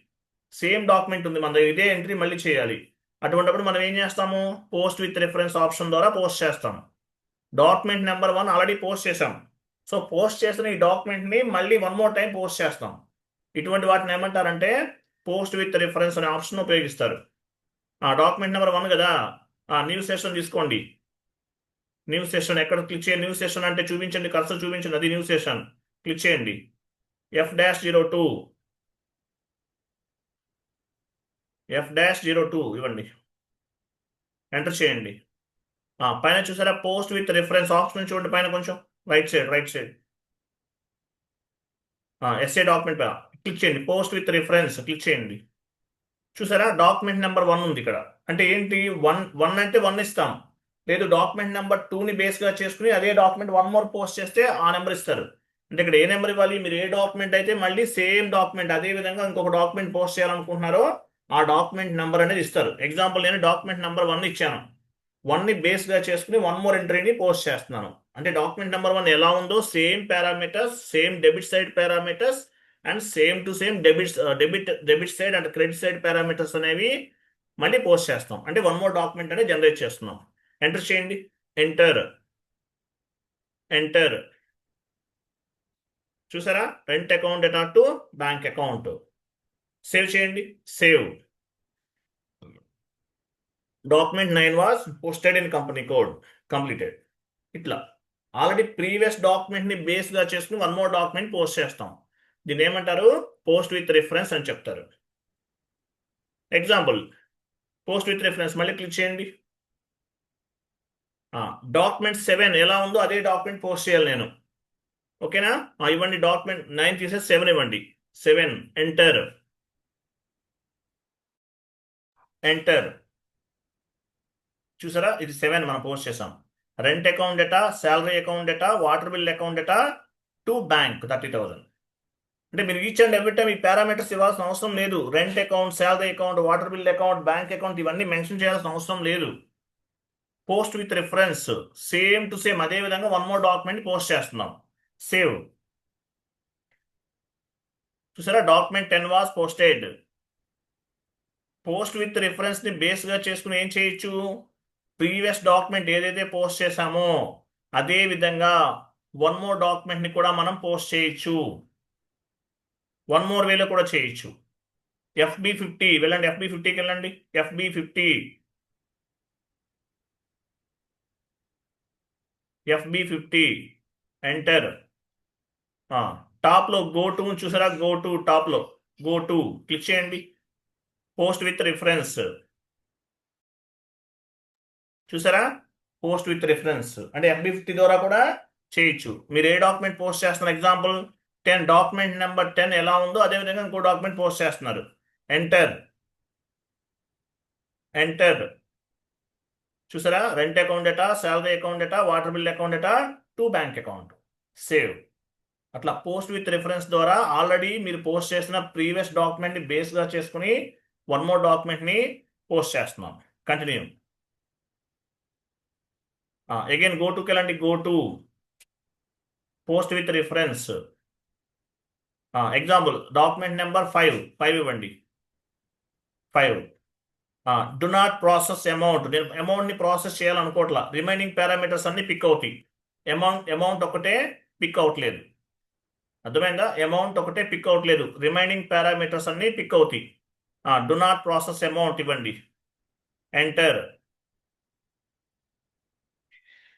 సేమ్ డాక్యుమెంట్ ఉంది మన దగ్గర, ఇదే ఎంట్రీ మళ్ళీ చేయాలి. అటువంటిప్పుడు మనం ఏం చేస్తాము? పోస్ట్ విత్ రిఫరెన్స్ ఆప్షన్ ద్వారా పోస్ట్ చేస్తాం. డాక్యుమెంట్ నెంబర్ 1 ఆల్రెడీ పోస్ట్ చేసాం. సో పోస్ట్ చేసిన ఈ డాక్యుమెంట్ని మళ్ళీ 1 more టైం పోస్ట్ చేస్తాం. ఇటువంటి వాటిని ఏమంటారంటే పోస్ట్ విత్ రిఫరెన్స్ అనే ఆప్షన్ ఉపయోగిస్తారు. డాక్యుమెంట్ నెంబర్ 1 కదా, న్యూ సెషన్ తీసుకోండి. న్యూ సెషన్ ఎక్కడ క్లిక్ చేయండి? న్యూ సెషన్ అంటే చూపించండి, కర్సర్ చూపించండి, అది న్యూ సెషన్. క్లిక్ చేయండి. F-02 F-02 ఇవ్వండి. ఎంటర్ చేయండి. పైన చూసారా పోస్ట్ విత్ రిఫరెన్స్ ఆప్షన్ చూడండి, పైన కొంచెం రైట్ సైడ్ ఎస్ఏ డాక్యుమెంట్ పైన క్లిక్ చేయండి. పోస్ట్ విత్ రిఫరెన్స్ క్లిక్ చేయండి. చూసారా డాక్యుమెంట్ నెంబర్ 1 ఉంది ఇక్కడ. అంటే ఏంటి? 1 అంటే 1 ఇస్తాం. లేదు డాక్యుమెంట్ నెంబర్ 2ని బేస్గా చేసుకుని అదే డాక్యుమెంట్ 1 more పోస్ట్ చేస్తే ఆ నెంబర్ ఇస్తారు. అంటే ఇక్కడ ఏ నెంబర్ ఇవ్వాలి? మీరు ఏ డాక్యుమెంట్ అయితే మళ్ళీ సేమ్ డాక్యుమెంట్ అదే విధంగా ఇంకొక డాక్యుమెంట్ పోస్ట్ చేయాలనుకుంటున్నారో ఆ డాక్యుమెంట్ నెంబర్ అనేది ఇస్తారు. ఎగ్జాంపుల్ నేను డాక్యుమెంట్ నెంబర్ 1 ఇచ్చాను. 1ని బేస్గా చేసుకుని 1 more ఎంట్రీని పోస్ట్ చేస్తున్నాను. అంటే డాక్యుమెంట్ నెంబర్ 1 ఎలా ఉందో same parameters, same debit side parameters and same to same debit side and credit side parameters అనేవి మళ్ళీ పోస్ట్ చేస్తాం. అంటే 1 more డాక్యుమెంట్ అనేది జనరేట్ చేస్తున్నాం. ఎంటర్ చేయండి. ఎంటర్ చూసారా, rent account data to bank account. Save చేయండి, save. Document 9 was posted in company code, completed. ఇట్లా ఆల్రెడీ ప్రీవియస్ డాక్యుమెంట్ ని బేస్ గా చేసుకుని వన్ మోర్ డాక్యుమెంట్ పోస్ట్ చేస్తాం. దీన్ని ఏమంటారు, పోస్ట్ విత్ రిఫరెన్స్ అని చెప్తారు. ఎగ్జాంపుల్, పోస్ట్ విత్ రిఫరెన్స్ మళ్ళీ క్లిక్ చేయండి. డాక్యుమెంట్ 7 ఎలా ఉందో అదే డాక్యుమెంట్ పోస్ట్ చేయాలి నేను. ఓకేనా, ఇవ్వండి, డాక్యుమెంట్ 9 తీసేసి 7 ఇవ్వండి. 7 ఎంటర్, ఎంటర్. చూసారా, ఇది 7 మనం పోస్ట్ చేసాం. Rent account data, salary account data, water bill account data to bank 30,000. అంటే మీరు ఈచ్ అండ్ ఎవ్రీ టైం ఈ పారామీటర్స్ ఇవ్వాల్సిన అవసరం లేదు. Rent account, salary account, water bill account, bank account ఇవన్నీ మెన్షన్ చేయాల్సిన అవసరం లేదు. Post with reference, same to same అదే విధంగా వన్ మోర్ డాక్యుమెంట్ పోస్ట్ చేస్తున్నాం. సేవ్. చూసారా, document 10 was posted. Post with reference ని బేస్ గా చేసుకుని ఏం చేయొచ్చు, ప్రీవియస్ డాక్యుమెంట్ ఏదైతే పోస్ట్ చేసామో అదే విధంగా వన్ మోర్ డాక్యుమెంట్ ని కూడా మనం పోస్ట్ చేయొచ్చు. వన్ మోర్ వేలో కూడా చేయొచ్చు. FB50 వెళ్ళండి, FB50కి వెళ్ళండి. FB50 enter. టాప్ లో గో టు చూసారా, గో టు టాప్ లో గో టు క్లిక్ చేయండి. పోస్ట్ విత్ రిఫరెన్స్ చూసారా, పోస్ట్ విత్ రిఫరెన్స్ అంటే FB50 ద్వారా కూడా చేయొచ్చు. మీరు ఏ డాక్యుమెంట్ పోస్ట్ చేస్తున్నారు, ఎగ్జాంపుల్ 10, డాక్యుమెంట్ నెంబర్ 10 ఎలా ఉందో అదే విధంగా ఇంకో డాక్యుమెంట్ పోస్ట్ చేస్తున్నారు. Enter, enter. చూసారా, rent account data, salary account data, water bill account data to bank account. Save. అట్లా పోస్ట్ విత్ రిఫరెన్స్ ద్వారా ఆల్రెడీ మీరు పోస్ట్ చేసిన ప్రీవియస్ డాక్యుమెంట్ ని బేస్ గా చేసుకుని వన్ మోర్ డాక్యుమెంట్ ని పోస్ట్ చేస్తున్నాం. కంటిన్యూ. అగైన్ గో టుకి వెళ్ళండి, go to post with reference. Example document number 5 ఇవ్వండి. 5 డు నాట్ ప్రాసెస్ అమౌంట్. నేను అమౌంట్ ని ప్రాసెస్ చేయాలనుకోవట్లా, రిమైనింగ్ పారామీటర్స్ అన్ని పిక్ అవుతాయి. అమౌంట్ ఒకటే పిక్ అవట్లేదు. అర్థమైందా, అమౌంట్ ఒకటే పిక్ అవట్లేదు, రిమైనింగ్ పారామీటర్స్ అన్ని పిక్ అవుతాయి. డు నాట్ ప్రాసెస్ అమౌంట్ ఇవ్వండి. Enter,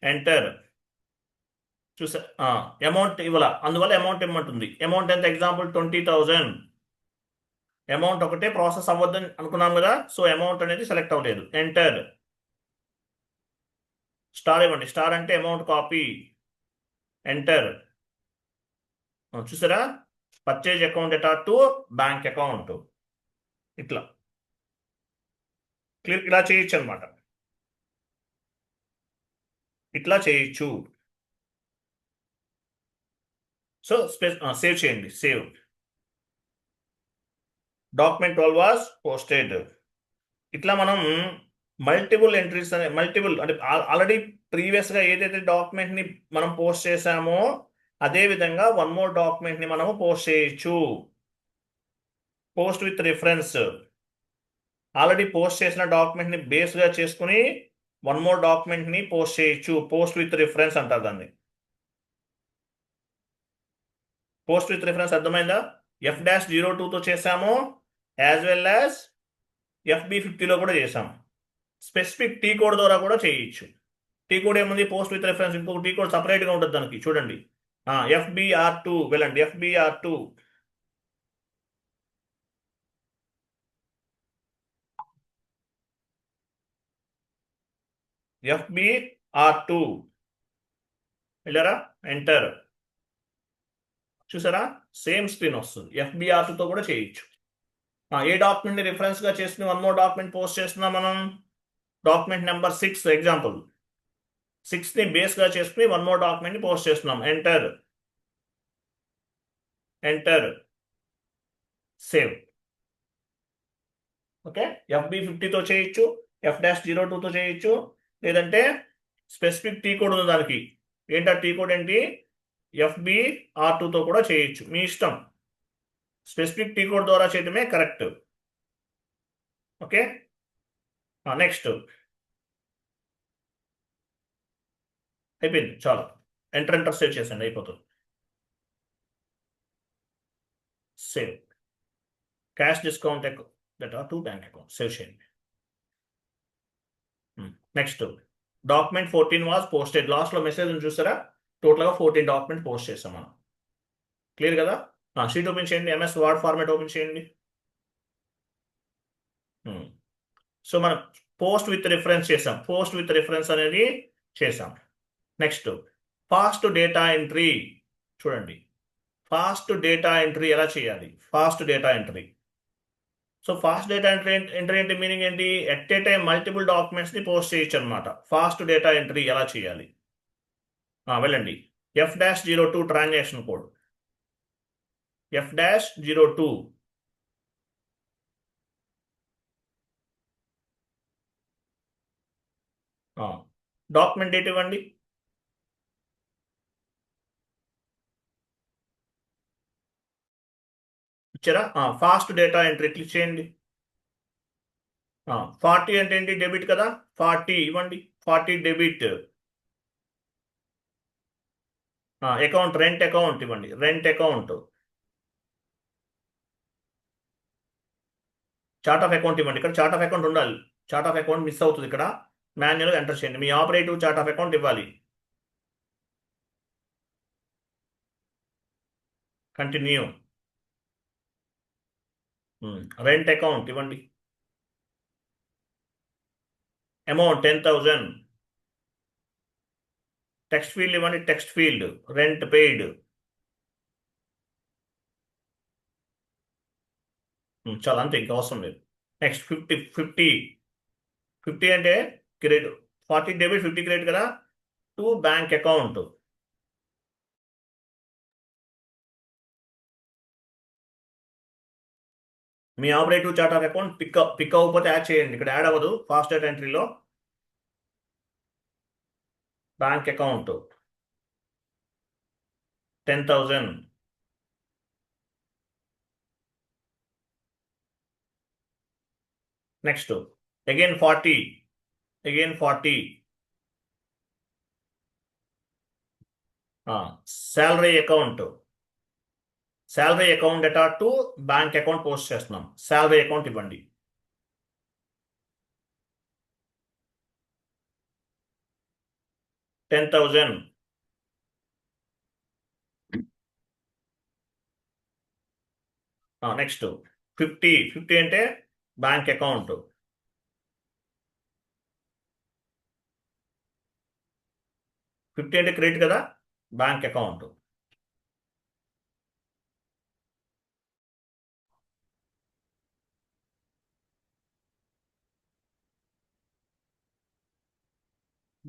enter. చూసా, అమౌంట్ ఇవ్వాల, అందువల్ల అమౌంట్ ఇమ్మంటుంది. అమౌంట్ ఎంత, ఎగ్జాంపుల్ 20,000. అమౌంట్ ఒకటే ప్రాసెస్ అవ్వద్దని అనుకున్నాం కదా, సో అమౌంట్ అనేది సెలెక్ట్ అవ్వలేదు. ఎంటర్, స్టార్ ఇవ్వండి. స్టార్ అంటే అమౌంట్ కాపీ. ఎంటర్. చూసారా, purchase account data to bank account. ఇట్లా క్లియర్, ఇలా చేయొచ్చు అనమాట. ఇట్లా చేయొచ్చు. సో సేవ్ చేయండి, సేవ్. Document 12 was posted. ఇట్లా మనం మల్టిపుల్ ఎంట్రీస్ అనే మల్టిపుల్ అంటే ఆల్రెడీ ప్రీవియస్ గా ఏదైతే డాక్యుమెంట్ ని మనం పోస్ట్ చేసామో అదే విధంగా వన్ మోర్ డాక్యుమెంట్ ని మనము పోస్ట్ చేయొచ్చు. Post with reference, already post చేసిన డాక్యుమెంట్ ని బేస్ గా చేసుకుని వన్ మోర్ డాక్యుమెంట్ ని పోస్ట్ చేయొచ్చు. పోస్ట్ విత్ రిఫరెన్స్ అంటారు దాన్ని. పోస్ట్ విత్ రిఫరెన్స్ అర్థమైందా? F-02తో చేసాము, యాజ్ వెల్ యాజ్ FB50లో కూడా చేసాం. స్పెసిఫిక్ టీ కోడ్ ద్వారా కూడా చేయొచ్చు. టీ కోడ్ ఏముంది, పోస్ట్ విత్ రిఫరెన్స్ ఇంకొక టీ కోడ్ సపరేట్గా ఉంటుంది దానికి. చూడండి, FBR2 వెళ్ళండి. FBR2 వెళ్ళారా, ఎంటర్. చూసారా, సేమ్ స్క్రీన్ వస్తుంది. FBR2తో కూడా చేయొచ్చు. ఏ డాక్యుమెంట్ ని రిఫరెన్స్ గా చేసుకుని వన్ మోర్ డాక్యుమెంట్ పోస్ట్ చేస్తున్నాం మనం, డాక్యుమెంట్ నెంబర్ 6 ఎగ్జాంపుల్ 6 ని బేస్ గా చేసుకుని వన్ మోర్ డాక్యుమెంట్ ని పోస్ట్ చేస్తున్నాం. Enter, enter, save. ఓకే, FB50తో చేయొచ్చు, F-02తో చేయొచ్చు, లేదంటే స్పెసిఫిక్ టీ కోడ్ ఉంది దానికి. ఏంటా టీ కోడ్ ఏంటి, FBR2తో కూడా చేయొచ్చు, మీ ఇష్టం. స్పెసిఫిక్ టీ కోడ్ ద్వారా చేయడమే కరెక్ట్. ఓకే, నెక్స్ట్ అయిపోయింది, చాలు. ఎంటర్ సేవ్ చేసండి, అయిపోతుంది. Save. Cash discount data to bank account save చేయండి. Next document 14 was posted. లాస్ట్లో మెసేజ్ చూసారా? టోటల్గా 14 డాక్యుమెంట్ పోస్ట్ చేస్తాం మనం. క్లియర్ కదా? షీట్ ఓపెన్ చేయండి. ఎంఎస్ వర్డ్ ఫార్మాట్ ఓపెన్ చేయండి. సో మనం పోస్ట్ విత్ రిఫరెన్స్ చేసాం. పోస్ట్ విత్ రిఫరెన్స్ అనేది చేసాం. నెక్స్ట్ ఫాస్ట్ డేటా ఎంట్రీ చూడండి. ఫాస్ట్ డేటా ఎంట్రీ ఎలా చేయాలి? Fast data entry. So fast data entry అంటే మీనింగ్ ఏంటి? At a time multiple డాక్యుమెంట్స్ని post చేయొచ్చు అనమాట. ఫాస్ట్ డేటా ఎంట్రీ ఎలా చేయాలి? వెళ్ళండి. F-02 transaction code. F-02 document date ఇవ్వండి. ఇచ్చారా? ఫాస్ట్ డేటా ఎంట్రీ క్లిక్ చేయండి. 40 అంటే ఏంటి? డెబిట్ కదా. 40 ఇవ్వండి. 40 డెబిట్. అకౌంట్ రెంట్ అకౌంట్ ఇవ్వండి. Rent account. Chart of account ఇవ్వండి. ఇక్కడ చార్ట్ ఆఫ్ అకౌంట్ ఉండాలి. చార్ట్ ఆఫ్ అకౌంట్ మిస్ అవుతుంది ఇక్కడ. మాన్యువల్గా ఎంటర్ చేయండి. మీ ఆపరేటివ్ చార్ట్ ఆఫ్ అకౌంట్ ఇవ్వాలి. కంటిన్యూ. రెంట్ అకౌంట్ ఇవ్వండి. అమౌంట్ 10,000. టెక్స్ట్ ఫీల్డ్ ఇవ్వండి. Text field rent paid. చాలా అంతే, ఇంకా అవసరం లేదు. నెక్స్ట్ 50 అంటే క్రెడిట్. 40 డెబిట్ 50 క్రెడిట్ కదా. To bank account. Me operative chart of account pick అవ్వకపోతే యాడ్ చేయండి. ఇక్కడ యాడ్ అవ్వదు. ఫాస్ట్ డేటా ఎంట్రీలో bank account 10,000. Next again 40. Salary account. Salary account data to bank account post చేస్తున్నాం. శాలరీ అకౌంట్ ఇవ్వండి. $10,000. Next 50 అంటే bank account. 50 అంటే credit కదా. Bank account.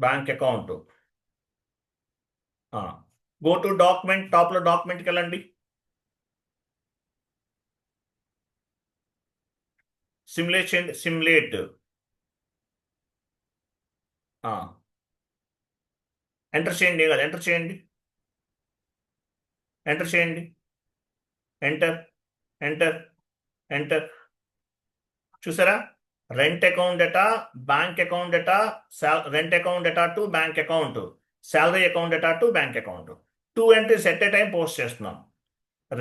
Bank account. Go to document. టాప్లో డాక్యుమెంట్కి వెళ్ళండి. సిమ్యులేట్ చేయండి. సిమ్యులేట్. ఎంటర్ చేయండి. కదా ఎంటర్ చేయండి. ఎంటర్. చూసారా? Rent account data, bank account data, rent account data to bank account, salary account data to bank account. 2 entries at a time post చేస్తున్నాం.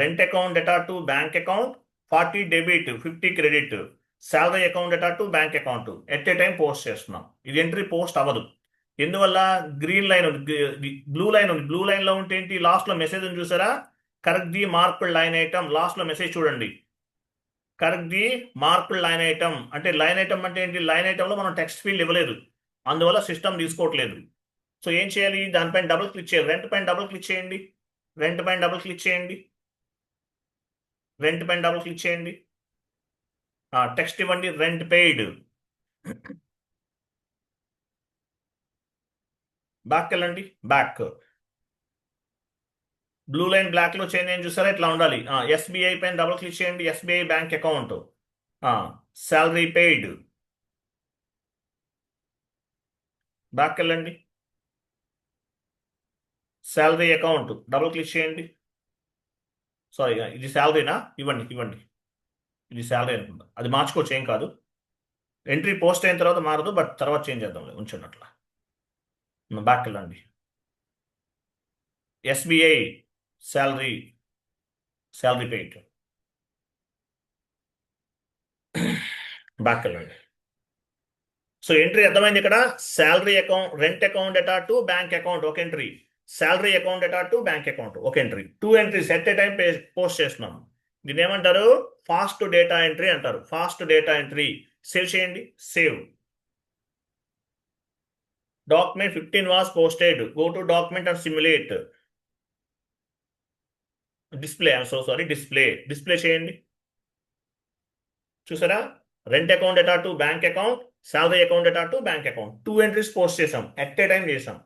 Rent account data to bank account 40 debit 50 credit. Salary account data to bank account at a time post చేస్తున్నాం. ఇది entry post అవ్వదు. ఎందువల్ల? Green line ఉంది, blue line ఉంది. Blue లైన్లో ఉంటే ఏంటి? లాస్ట్లో మెసేజ్ ఉంది చూసారా? Correct the marked line item. లాస్ట్లో మెసేజ్ చూడండి. Correct the marked line item అంటే లైన్ ఐటమ్ అంటే ఏంటి? లైన్ ఐటంలో మనం టెక్స్ట్ ఫీల్డ్ ఇవ్వలేదు, అందువల్ల సిస్టమ్ తీసుకోవట్లేదు. సో ఏం చేయాలి? దానిపైన డబుల్ క్లిక్ చేయాలి. రెంట్ పైన డబుల్ క్లిక్ చేయండి. రెంట్ పైన డబుల్ క్లిక్ చేయండి. టెక్స్ట్ ఇవ్వండి. Rent paid. బ్యాక్ వెళ్ళండి. బ్యాక్. బ్లూ లైన్ బ్లాక్ లో చేంజ్ ఏం చూసారా? ఇట్లా ఉండాలి. ఎస్బీఐ పైన డబుల్ క్లిక్ చేయండి. SBI bank account. Salary paid. Back వెళ్ళండి. శాలరీ అకౌంట్ డబుల్ క్లిక్ చేయండి. సారీ, ఇది శాలరీనా? ఇవ్వండి. ఇది శాలరీ అనుకుంటా. అది మార్చుకోవచ్చు, ఏం కాదు. ఎంట్రీ పోస్ట్ అయిన తర్వాత మారదు, బట్ తర్వాత చేంజ్ చేద్దాం. ఉంచండి అట్లా. బ్యాక్ వెళ్ళండి. SBI salary paid. బ్యాక్ వెళ్ళండి. సో ఎంట్రీ అర్థమైంది ఇక్కడ. Salary account, rent account data to bank account ఒక entry, salary account data to bank account ఒక entry. 2 entries at a time post చేస్తున్నాం. దీన్ని ఏమంటారు? ఫాస్ట్ డేటా ఎంట్రీ అంటారు. Fast data entry. సేవ్ చేయండి. Save. Document 15 was posted. Go to document and simulate. Display, I'm so sorry, display చేయండి. చూసారా? Rent account data to bank account, salary account data to bank account. 2 entries post చేసాం, at a time చేసాం.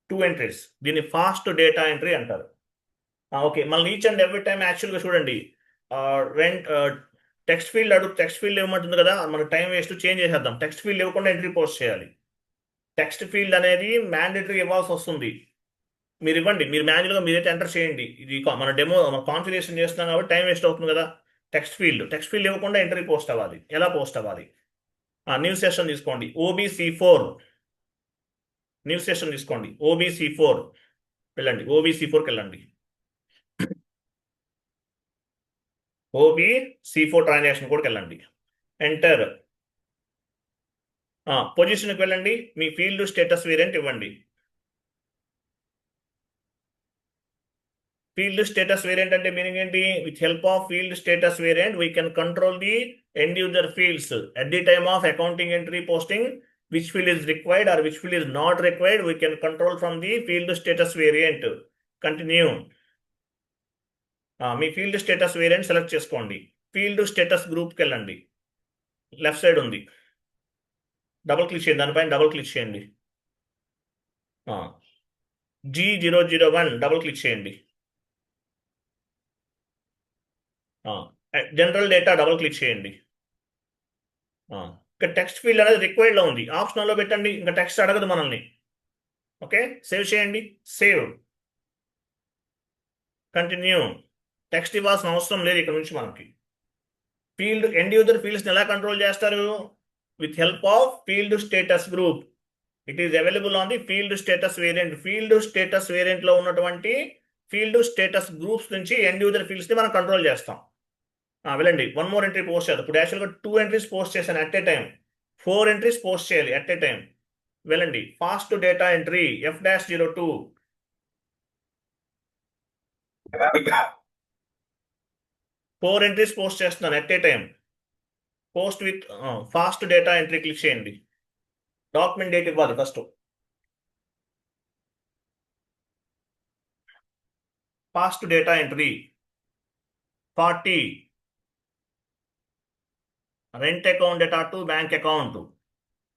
2 entries. దీన్ని fast data entry అంటారు. Okay, మళ్ళీ each and every time యాక్చువల్గా చూడండి, rent text field text field ఇవ్వమంటుంది కదా, మన టైం వేస్ట్, చేంజ్ చేసేద్దాం. టెక్స్ట్ ఫీల్డ్ ఇవ్వకుండా ఎంట్రీ పోస్ట్ చేయాలి. టెక్స్ట్ ఫీల్డ్ అనేది మ్యాండేటరీ ఇవ్వాల్సి వస్తుంది. మీరు ఇవ్వండి, మీరు మాన్యువల్గా మీరైతే ఎంటర్ చేయండి. ఇది మన డెమో, మన కాన్ఫిగరేషన్ చేస్తున్నాం కాబట్టి టైం వేస్ట్ అవుతుంది కదా. టెక్స్ట్ ఫీల్డ్ ఇవ్వకుండా ఎంట్రీ పోస్ట్ అవ్వాలి. ఎలా పోస్ట్ అవ్వాలి? న్యూ సెషన్ తీసుకోండి. OBC4 న్యూ సెషన్ తీసుకోండి. OBC4 వెళ్ళండి. OBC4కి వెళ్ళండి. OBC4 ట్రాన్సాక్షన్ కోడ్కి వెళ్ళండి. ఎంటర్. పొజిషన్కి వెళ్ళండి. మీ ఫీల్డ్ స్టేటస్ వేరియంట్ ఇవ్వండి. ఫీల్డ్ స్టేటస్ వేరియంట్ అంటే మీనింగ్ ఏంటి? With help of field status variant we can control the end user fields at the time of accounting entry posting. Which field is required or which field is not required, we can control from the field status variant. Continue. Me field status variant select చేసుకోండి. Field status గ్రూప్కి వెళ్ళండి. Left side ఉంది, double click చేయండి. దానిపైన double click చేయండి. G001 double click చేయండి. General data double click చేయండి. ఇక్కడ టెక్స్ట్ ఫీల్డ్ అనేది రిక్వైర్డ్లో ఉంది, ఆప్షనల్లో పెట్టండి. ఇంకా టెక్స్ట్ అడగదు మనల్ని. ఓకే, సేవ్ చేయండి. సేవ్. కంటిన్యూ. టెక్స్ట్ ఇవ్వాల్సిన అవసరం లేదు ఇక్కడ నుంచి మనకి. ఫీల్డ్ ఎండ్ యూజర్ ఫీల్డ్స్ని ఎలా కంట్రోల్ చేస్తారు? With help of field status group. It is available on the field status variant. Field status వేరియంట్లో ఉన్నటువంటి ఫీల్డ్ స్టేటస్ గ్రూప్స్ నుంచి ఎండ్ యూజర్ ఫీల్డ్స్ని మనం కంట్రోల్ చేస్తాం. వెళ్ళండి. 1 more ఎంట్రీ పోస్ట్ చేయాలి. ఇప్పుడు యాక్చువల్గా 2 ఎంట్రీస్ పోస్ట్ చేశాను at a time. 4 entries post చేయాలి అట్ ఏ టైం. వెళ్ళండి. Fast data entry F-02. 4 entries post చేస్తున్నాను at a time. Post with fast data entry click చేయండి. డాక్యుమెంట్ డేట్ ఇవ్వాలి first. Fast data entry 40. Rent account data to bank account.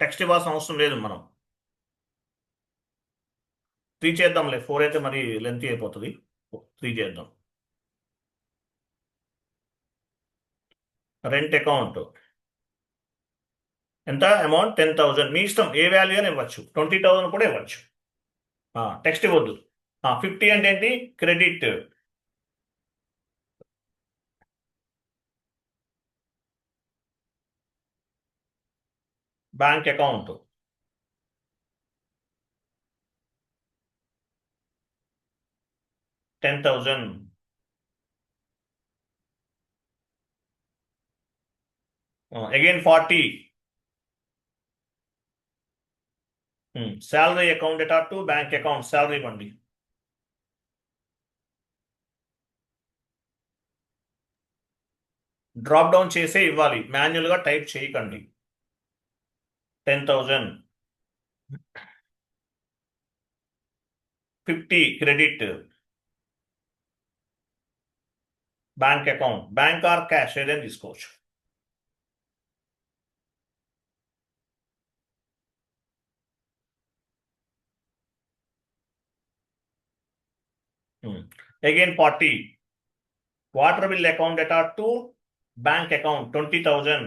Text ఇవ్వాల్సిన అవసరం లేదు. మనం 3 చేద్దాంలే, 4 అయితే మరి లెంత్ అయిపోతుంది. 3 చేద్దాం. రెంట్ అకౌంట్ ఎంత అమౌంట్? 10,000. మీ ఇష్టం, ఏ వాల్యూ అని ఇవ్వచ్చు. 20,000 కూడా ఇవ్వచ్చు. టెక్స్ట్ ఇవ్వద్దు. 50 అంటే ఏంటి? Credit. Bank account 10,000. Again 40. Salary account data to bank account. Salary ఇవ్వండి. డ్రాప్ డౌన్ చేసే ఇవ్వాలి, మాన్యువల్గా టైప్ చేయకండి. 10,000. 50 credit. Bank account, bank or cash ఏదైనా తీసుకోవచ్చు. Again 40. Water bill account data to bank account 20,000.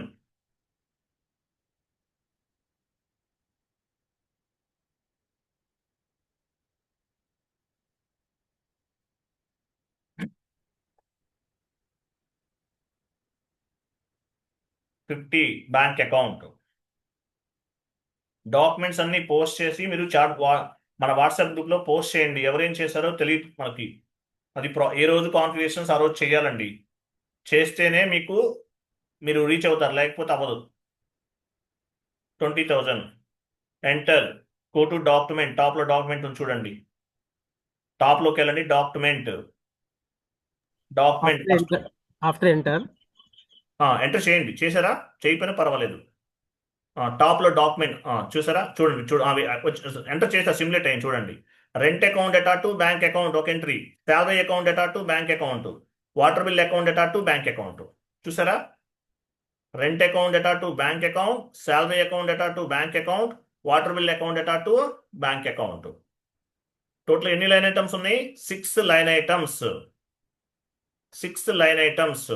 $50 bank account. Documents అన్ని post చేసి మీరు మన వాట్సాప్ గ్రూప్లో పోస్ట్ చేయండి. ఎవరేం చేశారో తెలియదు మనకి. అది ఏ రోజు కాన్ఫిగరేషన్స్ ఆ రోజు చేయాలండి. చేస్తేనే మీరు రీచ్ అవుతారు, లేకపోతే అవ్వదు. 20,000. ఎంటర్. Go to document. టాప్లో డాక్యుమెంట్ ఉంది చూడండి. టాప్లోకి వెళ్ళండి. డాక్యుమెంట్ ఆఫ్టర్ ఎంటర్ ఎంటర్ చేయండి. చేశారా? చేయకపోయినా పర్వాలేదు. టాప్లో డాక్యుమెంట్ చూసారా? చూడండి అవి ఎంటర్ చేస్తా సిమ్యులేట్ అయ్యింది చూడండి. రెంట్ అకౌంట్ ఎటార్ టు బ్యాంక్ అకౌంట్ ఒక ఎంట్రీ. శాలరీ అకౌంట్ ఎటార్ to bank account. Water bill account ఎటార్ టు బ్యాంక్ అకౌంట్. చూసారా? రెంట్ అకౌంట్ ఎటార్ to bank account, salary account ఎటార్ to bank account, water bill account ఎటార్ టు బ్యాంక్ అకౌంట్. టోటల్ ఎన్ని line items ఉన్నాయి? 6 line items. 6 line items.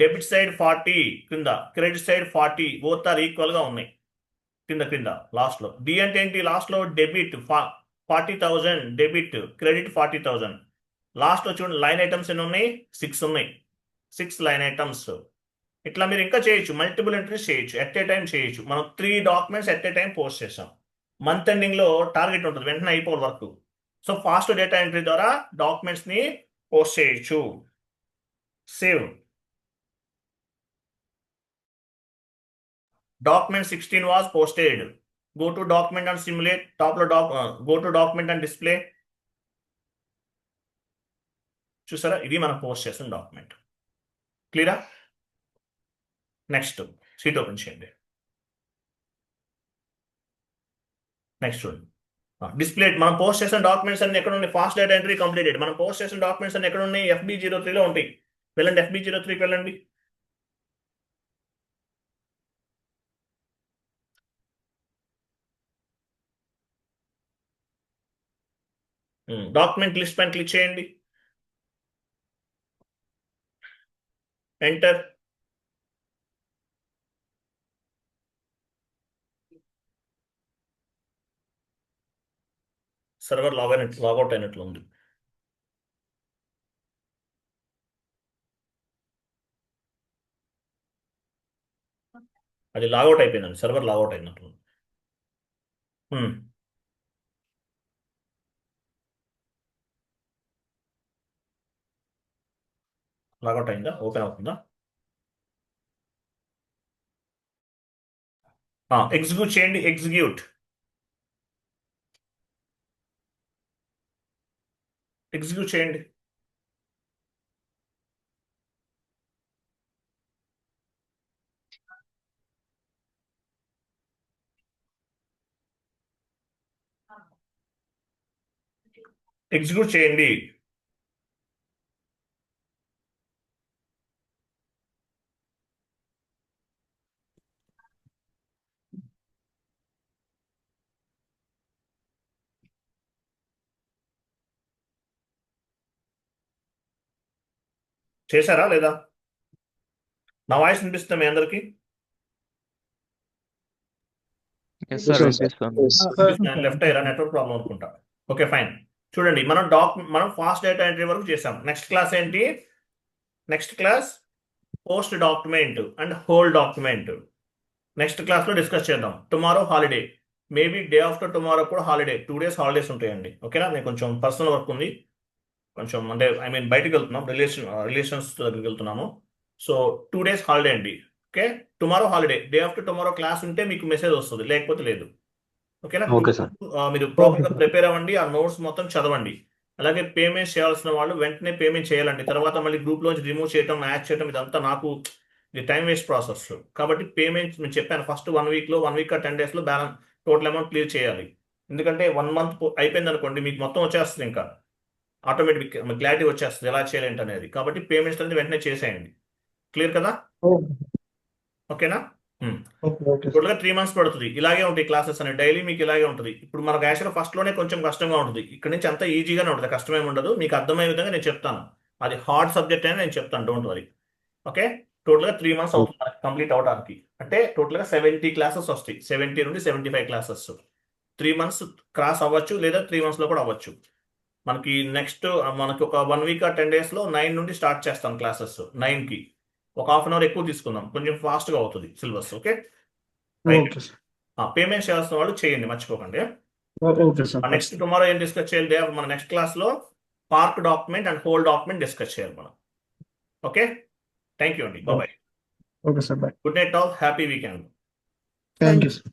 Debit side 40 కింద, credit side 40, both are equal గా ఉన్నాయి కింద లాస్ట్ లో. డి అంటే ఏంటి? లాస్ట్ లో డెబిట్ 40,000 డెబిట్, క్రెడిట్ 40,000. లాస్ట్ లో చూడండి లైన్ ఐటమ్స్ ఎన్ని ఉన్నాయి? 6 ఉన్నాయి. 6 లైన్ ఐటమ్స్. ఇట్లా మీరు ఇంకా చేయొచ్చు, మల్టిపుల్ ఎంట్రీస్ చేయొచ్చు, ఎట్ ఏ టైం చేయొచ్చు. మనం 3 documents at a time post చేసాం. మంత్ ఎండింగ్ లో టార్గెట్ ఉంటుంది, వెంటనే అయిపోవాలి work. So fast data entry ద్వారా డాక్యుమెంట్స్ ని పోస్ట్ చేయొచ్చు. Save. Document 16 was posted. Go to document and simulate. Top లో go to document and display. చూసారా? ఇది మనం పోస్ట్ చేసిన డాక్యుమెంట్. క్లియరా? నెక్స్ట్ షీట్ ఓపెన్ చేయండి. నెక్స్ట్ చూడండి. డిస్ప్లే మనం పోస్ట్ చేసిన డాక్యుమెంట్స్ అన్ని ఎక్కడ ఉన్నాయి? Fast data entry completed. మనం పోస్ట్ చేసిన డాక్యుమెంట్స్ అన్ని ఎక్కడ ఉన్నాయి? FB03 లో ఉంటాయి. వెళ్ళండి, FB03కి వెళ్ళండి. డాక్యుమెంట్ లిస్ట్ పైన క్లిక్ చేయండి. ఎంటర్. సర్వర్ లాగౌట్ అయినట్లు ఉంది. అది లాగౌట్ అయిపోయిందండి, సర్వర్ లాగౌట్ అయినట్లు. లాగౌట్ అయిందా? ఓపెన్ అవుతుందా? ఎగ్జిక్యూట్ చేయండి. ఎగ్జిక్యూట్ చేయండి. ఎగ్జిక్యూట్ చేయండి. చేశారా లేదా? నా వాయిస్ వినిపిస్తుంది మీ అందరికి? లెఫ్ట్ అయ్యారా? నెట్వర్క్ ప్రాబ్లం అనుకుంటా. Okay fine. చూడండి, మనం ఫాస్ట్ డేటా ఎంట్రీ వరకు చేసాం. నెక్స్ట్ క్లాస్ ఏంటి? Next class post document and hold document. Next class లో డిస్కస్ చేద్దాం. Tomorrow holiday, maybe day after tomorrow కూడా హాలిడే. 2 days హాలిడేస్ ఉంటాయండి. ఓకేనా? నేను కొంచెం పర్సనల్ వర్క్ ఉంది, కొంచెం అంటే బయటకు వెళ్తున్నాం, రిలేషన్స్ దగ్గరికి వెళ్తున్నాము. సో 2 days హాలిడే అండి. Okay, tomorrow holiday. Day after tomorrow class ఉంటే మీకు మెసేజ్ వస్తుంది, లేకపోతే లేదు. ఓకేనా? మీరు ప్రాపర్గా ప్రిపేర్ అవ్వండి, ఆ నోట్స్ మొత్తం చదవండి. అలాగే పేమెంట్ చేయాల్సిన వాళ్ళు వెంటనే పేమెంట్ చేయాలండి. తర్వాత మళ్ళీ గ్రూప్ లోంచి రిమూవ్ చేయడం, యాడ్ చేయడం, ఇదంతా నాకు ఇది టైం వేస్ట్ ప్రాసెస్. కాబట్టి పేమెంట్ నేను చెప్పాను, ఫస్ట్ 1 week లో 1 week 10 days లో బ్యాలెన్స్ టోటల్ అమౌంట్ క్లియర్ చేయాలి. ఎందుకంటే 1 month అయిపోయింది అనుకోండి, మీకు మొత్తం వచ్చేస్తుంది, ఇంకా ఆటోమేటిక్ క్లారిటీ వచ్చేస్తుంది ఎలా చేయాలి అనేది. కాబట్టి పేమెంట్స్ అనేది వెంటనే చేసేయండి. క్లియర్ కదా? ఓకేనా? టోటల్గా 3 months పడుతుంది. ఇలాగే ఉంటాయి క్లాసెస్ అనేది, డైలీ మీకు ఇలాగే ఉంటుంది. ఇప్పుడు మనకు యాక్చువల్గా ఫస్ట్ లోనే కొంచెం కష్టంగా ఉంటుంది, ఇక్కడ నుంచి అంతా ఈజీగానే ఉంటుంది, కష్టమేమి ఉండదు. మీకు అర్థమయ్యే విధంగా నేను చెప్తాను. అది హార్డ్ సబ్జెక్ట్ అని నేను చెప్తాను, డోంట్ వరీ. ఓకే, టోటల్గా 3 months అవుతుంది కంప్లీట్ అవడానికి. అంటే టోటల్గా 70 classes వస్తాయి, 70 నుండి 75 classes. 3 months క్రాస్ అవ్వచ్చు, లేదా 3 months లో కూడా అవ్వచ్చు. మనకి నెక్స్ట్ ఒక 1 week 10 days లో 9 నుండి స్టార్ట్ చేస్తాం క్లాసెస్. 9కి ఒక 1/2 hour ఎక్కువ తీసుకుందాం, కొంచెం ఫాస్ట్గా అవుతుంది సిలబస్. ఓకే, పేమెంట్ చేయాల్సిన వాళ్ళు చేయండి, మర్చిపోకండి. నెక్స్ట్ టుమారో ఏం డిస్కస్ చేయాలి? మన నెక్స్ట్ క్లాస్ లో park document and hold document discuss చేయాలి మనం. ఓకే, థ్యాంక్ యూ అండి. Bye. Okay sir, bye. Good night all, happy weekend. Thank you sir.